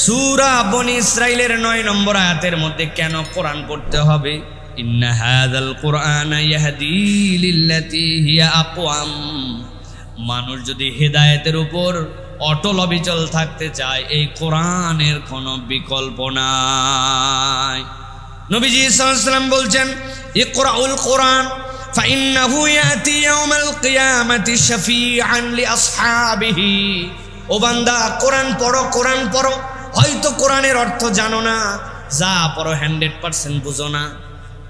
সূরা বনী ইসরাঈলের 9 নম্বর আয়াতের মধ্যে কেন কোরআন পড়তে হবে? ইন্না হাযাল কুরআনা ইয়াহদি লিল্লাতী হিয়া আকওয়াম। মানুষ যদি হেদায়েতের উপর অটল অবিচল থাকতে চায়, এই কোরআনের কোনো বিকল্প নাই। নবীজি সাল্লাল্লাহু আলাইহি ওয়াসাল্লাম বলছেন, ইকরাউল কোরআন ফাইন্নাহু ইয়াতি ইয়াউমাল কিয়ামাতি শাফিআন লিআসহাবিহি। ও বান্দা, কোরআন পড়ো, কোরআন পড়ো। হয়তো কোরআনের অর্থ জানো না, যা পড়ো 100% বুঝো না।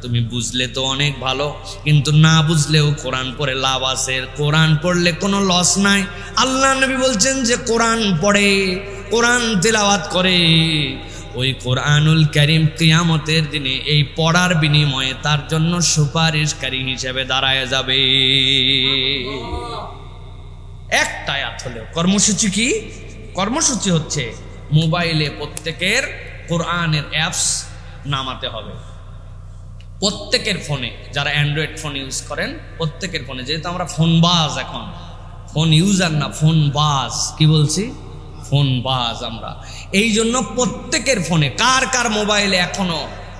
তুমি বুঝলে তো অনেক ভালো, কিন্তু না বুঝলেও কোরআন পড়ে লাভ আছে। কোরআন পড়লে কোনো লস নাই। আল্লাহ নবী বলছেন যে কোরআন পড়ে, কোরআন তেলাওয়াত করে, ওই কোরআনুল কারীম কিয়ামতের দিনে এই পড়ার বিনিময়ে তার জন্য সুপারিশকারী হিসেবে দাঁড়ায় যাবে। একটা আয়াত হলেও। কর্মসূচি কি? কর্মসূচি হচ্ছে মোবাইলে প্রত্যেকের কোরআনের অ্যাপস নামাতে হবে। প্রত্যেকের ফোনে, যারা অ্যান্ড্রয়েড ফোন ইউজ করেন প্রত্যেকের ফোনে, যেহেতু আমরা ফোনবাজ, এখন ফোন ইউজার না ফোনবাজ, কি বলছি? ফোনবাজ আমরা। এই জন্য প্রত্যেকের ফোনে, কার কার মোবাইলে এখনো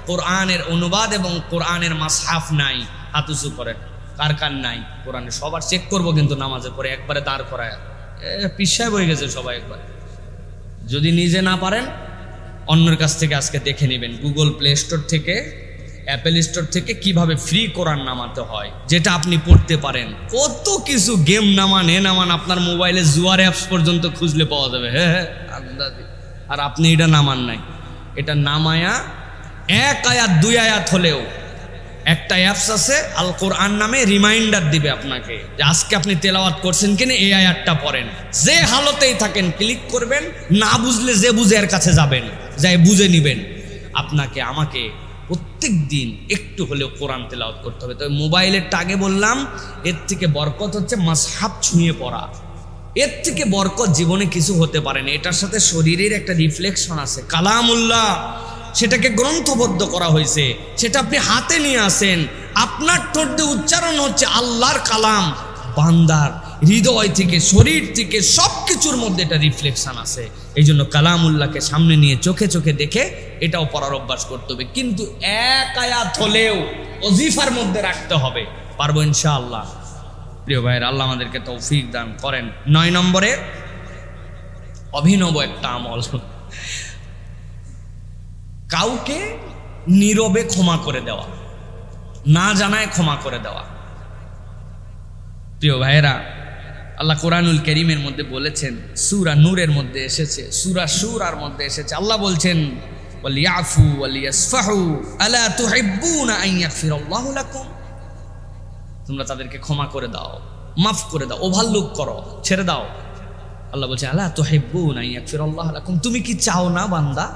কোরআনের অনুবাদ এবং কোরআনের মাসহাফ নাই, হাত উঁচু করেন। কার কার নাই কোরআনে? সবার চেক করবো কিন্তু নামাজের পরে একবারে দাঁড় করায়, পিছায় বয়ে গেছে সবাই একবার। যদি নিজে না পারেন অন্যের কাছ থেকে আজকে দেখে নেবেন, গুগল প্লে স্টোর থেকে, অ্যাপেল স্টোর থেকে কিভাবে ফ্রি কোরআন নামাতে হয়, যেটা আপনি পড়তে পারেন। কত কিছু গেম নামান, নামান, আপনার মোবাইলে জুয়ার অ্যাপস পর্যন্ত খুঁজলে পাওয়া যাবে। হ্যাঁ, আন্দাজে। আর আপনি এটা নামান নাই। এটা নামায়া 1 আয়াত 2 আয়াত হলেও, একটা অ্যাপস আছে আল কোরআন নামে, রিমাইন্ডার দিবে আপনাকে যে আজকে আপনি তেলাওয়াত করছেন কিনা, এই আয়াতটা পড়েন। যে হালতেই থাকেন ক্লিক করবেন, না বুঝলে যে বুঝে এর কাছে যাবেন, যাই বুঝে নিবেন। আপনাকে আমাকে প্রত্যেক দিন একটু হলেও কোরআন তেলাওয়াত করতে হবে। তবে মোবাইলেরটা আগে বললাম, এর থেকে বরকত হচ্ছে মাসহাফ ছুঁয়ে পড়া। এর থেকে বরকত জীবনে কিছু হতে পারে না। এটার সাথে শরীরের একটা রিফ্লেকশন আছে, কালামুল্লাহ, সেটাকে গ্রন্থবদ্ধ করা হয়েছে, সেটা আপনি হাতে নিয়ে আসেন, আপনার ঠোঁট দিয়ে উচ্চারণ হচ্ছে আল্লাহর কালাম। বান্দার হৃদয় থেকে, শরীর থেকে, সব কিছুর মধ্যে এটা রিফ্লেকশন আছে। এই জন্য কালামুল্লাহকে সামনে নিয়ে চোখে চোখে দেখে এটাও পড়ার অভ্যাস করতে হবে। কিন্তু 1 আয়াত হলেও ওজিফার মধ্যে রাখতে হবে। পারবো ইনশাআল্লাহ? প্রিয় ভাইয়ের, আল্লাহ আমাদেরকে তৌফিক দান করেন। 9 নম্বরে, অভিনব একটা আমল, কাউকে নীরবে ক্ষমা করে দেওয়া, না জানায় ক্ষমা করে দেওয়া। প্রিয় ভাইয়েরা, আল্লাহ কোরআনুল কারীমের মধ্যে বলেছেন, সূরা নূরের মধ্যে এসেছে, সূরা শুরার মধ্যে এসেছে, আল্লাহ বলছেন ওয়ালিয়াফু ওয়ালিয়াসফাহু আলা তুহিব্বুনা আন ইয়াগফিরাল্লাহু লাকুম। তোমরা তাদেরকে ক্ষমা করে দাও, মাফ করে দাও, ওভারলুক করো, ছেড়ে দাও। আল্লাহ বলছে আলা তুহিব্বুনা আন ইয়াগফিরাল্লাহু লাকুম, তুমি কি চাও না বান্দা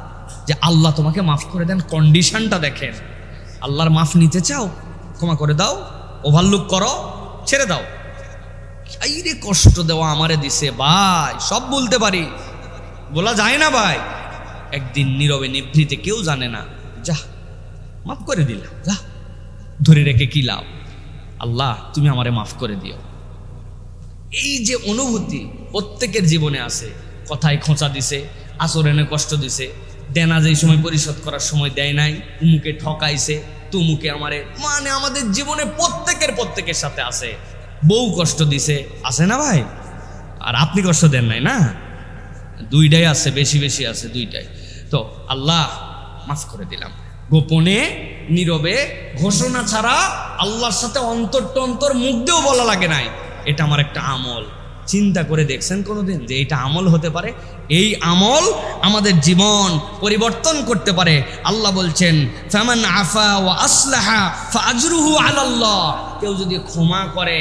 যে আল্লাহ তোমাকে মাফ করে দেন? কন্ডিশনটা দেখেন, আল্লাহর মাফ নিতে চাও, ক্ষমা করে দাও, ওভারলুক করো, ছেড়ে দাও। এই রে কষ্ট দেওয়া আমারে দিছে ভাই, সব বলতে পারি, বলা যায় না ভাই। একদিন নীরবে নিভৃতে, কেউ জানে না, যা মাফ করে দিলাম, যা ধরে রেখে কি লাভ? আল্লাহ তুমি আমারে মাফ করে দিও। এই যে অনুভূতি প্রত্যেকের জীবনে আছে, কথায় খোঁচা দিছে, আচরণে কষ্ট দিছে, দেনা যেই সময় পরিশোধ করার সময় দেয় নাই, উমুকে ঠকাইছে, তুমুকে আমারে, মানে আমাদের জীবনে প্রত্যেকের সাথে আছে। বউ কষ্ট দিছে, আছে না ভাই? আর আপনি কষ্ট দেন নাই না? দুইটাই আছে, বেশি আছে দুইটাই। তো আল্লাহ মাফ করে দিলাম। গোপনে নীরবে ঘোষণা ছাড়া আল্লাহর সাথে অন্তর মুখ দিয়েও বলা লাগে নাই, এটা আমার একটা আমল। চিন্তা করে দেখছেন কোনোদিন যে এটা আমল হতে পারে? এই আমল আমাদের জীবন পরিবর্তন করতে পারে। আল্লাহ বলছেন, ফামান আফা ওয়া আসলাহা ফাজরুহু আলাল্লাহ। কেউ যদি ক্ষমা করে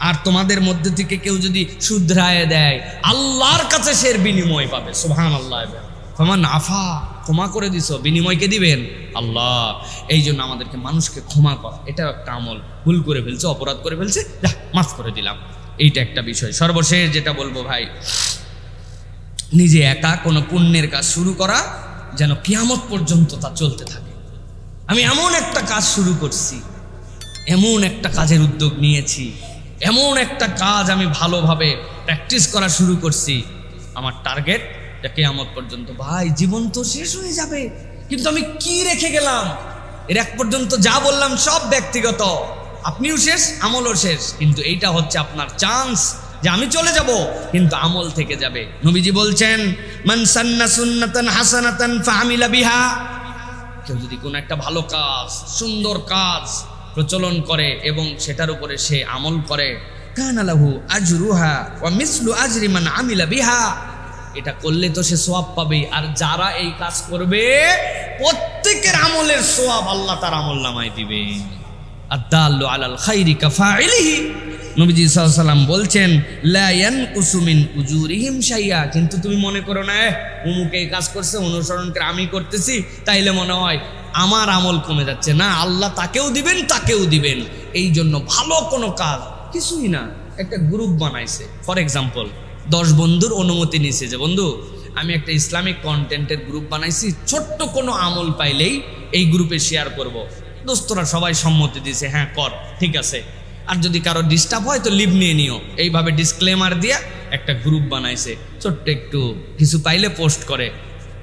আর তোমাদের মধ্যে থেকে কেউ যদি শুধরায় দেয়, আল্লাহর কাছে সে বিনিময় পাবে। সুবহানাল্লাহ। ফামান আফা, ক্ষমা করে দিছো, বিনিময়কে দিবেন আল্লাহ। এই জন্য আমাদেরকে মানুষকে ক্ষমা করা, এটা একটা আমল। ভুল করে ফেলছে, অপরাধ করে ফেলছে, যা মাফ করে দিলাম, এইটা একটা বিষয়। সর্বশেষ যেটা বলবো ভাই, নিজে একা কোনো পুণ্যের কাজ শুরু করা যেন কিয়ামত পর্যন্ত তা চলতে থাকে। আমি এমন একটা কাজ শুরু করছি, এমন একটা কাজের উদ্যোগ নিয়েছি, এমন একটা কাজ আমি ভালোভাবে প্র্যাকটিস করা শুরু করছি, আমার টার্গেট কিয়ামত পর্যন্ত। ভাই জীবন তো শেষ হয়ে যাবে, কিন্তু আমি কি রেখে গেলাম? এর এক পর্যন্ত যা বললাম সব ব্যক্তিগত, আপনিও শেষ, আমলও শেষ, কিন্তু এইটা হচ্ছে আপনার চান্স যে আমি চলে যাব কিন্তু আমল থেকে যাবে। নবীজি বলছেন, মান সান্না সুন্নাতান হাসানাতান ফাআমিলা বিহা। কেউ যদি কোনো একটা ভালো কাজ, সুন্দর কাজ প্রচলন করে এবং সেটার উপরে সে আমল করে, কানা লাহু আজরুহা ওয়া মিসলু আজরি মান আমিলা বিহা। এটা করলে তো সে সওয়াব পাবে, আর যারা এই কাজ করবে প্রত্যেকের আমলের সওয়াব আল্লাহ তার আমলনামায় দিবে। আদাল্লু আলাল খাইরি কাফাইলিহি। নবীজি সাল্লাল্লাহু আলাইহি ওয়াসাল্লাম বলছেন, লা ইয়ানকুসু মিন উজুরিহিম শাইয়া। কিন্তু তুমি মনে করো না অমুক এই কাজ করছে, অনুসরণ করে আমি করতেছি, তাইলে মনে হয় আমার আমল কমে যাচ্ছে। না, আল্লাহ তাকেও দিবেন, তাকেও দিবেন। এই জন্য ভালো কোনো কাজ কিছুই না, একটা গ্রুপ বানাইছে। ফর এক্সাম্পল 10 বন্ধুর অনুমতি নিছে যে বন্ধু আমি একটা ইসলামিক কন্টেন্টের গ্রুপ বানাইছি, ছোট্ট কোনো আমল পাইলেই এই গ্রুপে শেয়ার করব। দোস্তরা সবাই সম্মতি দিছে, হ্যাঁ কর, ঠিক আছে। আর যদি কারো ডিস্টার্ব হয় তো লিভ নিয়ে নিও, এইভাবে ডিসক্লেমার দিয়া একটা গ্রুপ বানাইছে। ছোট্ট একটু কিছু পাইলে পোস্ট করে,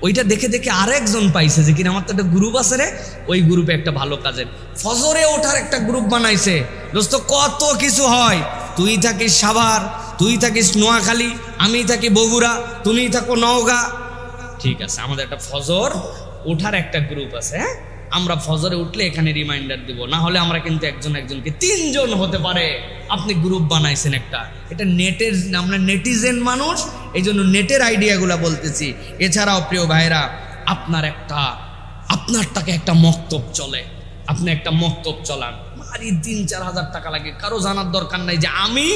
ওইটা দেখে দেখে আরেকজন পাইছে যে কিনা আমার তো একটা গ্রুপ আছে রে, ওই গ্রুপে একটা ভালো কাজের ফজরে ওঠার একটা গ্রুপ বানাইছে। দোস্ত কত কিছু হয়, তুই থাকিস সাভার, তুই থাকিস নোয়াখালী, আমি থাকি বগুড়া, তুমি থাকো নওগাঁ, ঠিক আছে, আমাদের একটা ফজর ওঠার একটা গ্রুপ আছে। হ্যাঁ, আমরা ফজরে উঠলে এখানে রিমাইন্ডার দিব, না হলে আমরা কিন্তু একজনকে 3 জন হতে পারে। আপনি গ্রুপ বানাইছেন একটা, এটা নেটের, আমরা নেটিজেন মানুষ, এই জন্য নেটের আইডিয়াগুলা বলতেছি। এছাড়াও প্রিয় ভাইরা, আপনারটাকে একটা মক্তব চলে, আপনি একটা মক্তব চলান, মারি 3-4 হাজার টাকা লাগে, কারো জানার দরকার নাই যে আমি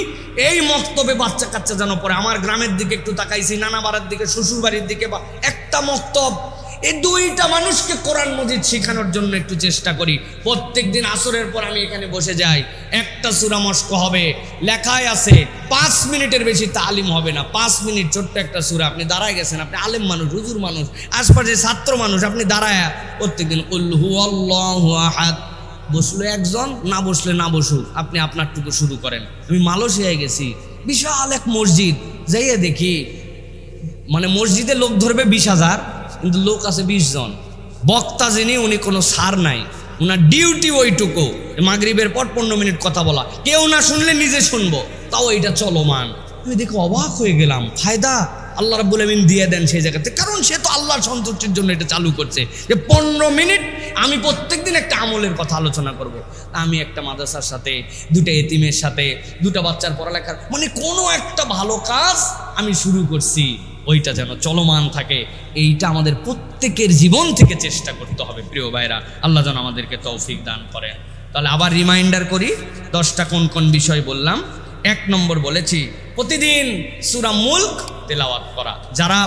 এই মক্তবে বাচ্চা কাচ্চা যেন পড়ে। আমার গ্রামের দিকে একটু তাকাইছি, নানা বাড়ির দিকে, শ্বশুর বাড়ির দিকে, বা একটা মক্তব, এই 2টা মানুষকে কোরআন মজিদ শেখানোর জন্য একটু চেষ্টা করি। প্রত্যেকদিন আসরের পর আমি এখানে বসে যাই, একটা সূরা মস্ক হবে, লেখায় আছে 5 মিনিটের বেশি তালিম হবে না, 5 মিনিট ছোট্ট একটা সূরা। আপনি দাঁড়ায় গেছেন, আপনি আলেম মানুষ, হুজুর মানুষ, আশপাশে ছাত্র মানুষ, আপনি দাঁড়ায় প্রত্যেকদিন কুল হুয়াল্লাহু আহাদ, বসলো একজন, না বসলে না বসুক, আপনি আপনারটুকু শুরু করেন। আমি মালয়েশিয়ায় গেছি, বিশাল এক মসজিদ, যাইয়ে দেখি মানে মসজিদে লোক ধরবে 20,000, কিন্তু লোক আছে 20 জন। বক্তা যিনি, উনি কোনো সার নাই, উনার ডিউটি ওইটুকু, মাগরিবের পর 15 মিনিট কথা বলা, কেউ না শুনলে নিজে শুনবো, তাও এটা চলমান। আমি দেখে অবাক হয়ে গেলাম। ফায়দা আল্লাহ রাব্বুল আমিন দিয়ে দেন সেই জায়গাতে, কারণ সে তো আল্লাহর সন্তুষ্টির জন্য এটা চালু করছে যে 15 মিনিট আমি প্রত্যেকদিন একটা আমলের কথা আলোচনা করব। আমি একটা মাদ্রাসার সাথে, 2টা এতিমের সাথে, 2টা বাচ্চার পড়ালেখার, মানে কোনো একটা ভালো কাজ আমি শুরু করছি, ওইটা যেন চলমান থাকে। এইটা আমাদের প্রত্যেকের জীবন থেকে চেষ্টা করতে হবে প্রিয় ভাইরা। আল্লাহ যেন আমাদেরকে তৌফিক দান করেন। তাহলে আবার রিমাইন্ডার করি, 10টা কোন কোন বিষয় বললাম। 1 নম্বর বলেছি প্রতিদিন সূরা মুলক তেলাওয়াত করা। যারা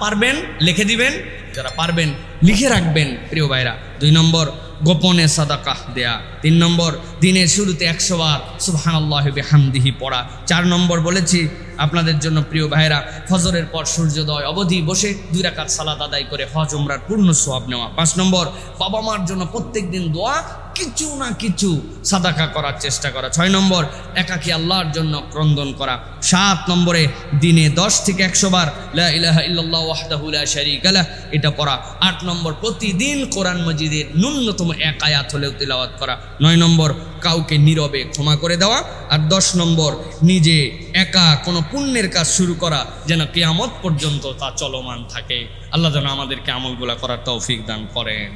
পারবেন লিখে দিবেন, যারা পারবেন লিখে রাখবেন প্রিয় ভাইরা। 2 নম্বর গোপনে সাদাকা দেয়া। 3 নম্বর দিনের শুরুতে 100 বার সুবহানাল্লাহি বিহামদিহি পড়া। 4 নম্বর বলেছি আপনাদের জন্য প্রিয় ভাইরা, ফজরের পর সূর্যোদয় অবধি বসে 2 রাকাত সালাত আদায় করে হজ উমরার পূর্ণ সওয়াব নেওয়া। 5 নম্বর বাবা মার জন্য প্রত্যেক দিন দোয়া, কিছু না কিছু সাদাকা করার চেষ্টা করা। 6 নম্বর একাকী আল্লাহর জন্য ক্রন্দন করা। 7 নম্বরে দিনে 10 থেকে 100 বার লা ইলাহা ইল্লাল্লাহু ওয়াহদাহু লা শারীকা লাহ এটা পড়া। 8 নম্বর প্রতিদিন কোরআন মাজিদের ন্যূনতম 1 আয়াত হলেও তিলাওয়াত করা। 9 নম্বর কাউকে নীরবে ক্ষমা করে দেওয়া। আর 10 নম্বর নিজে একা কোনো পুণ্যের কাজ শুরু করা যেন কিয়ামত পর্যন্ত তা চলমান থাকে। আল্লাহ যেন আমাদেরকে আমলগুলা করার তৌফিক দান করেন।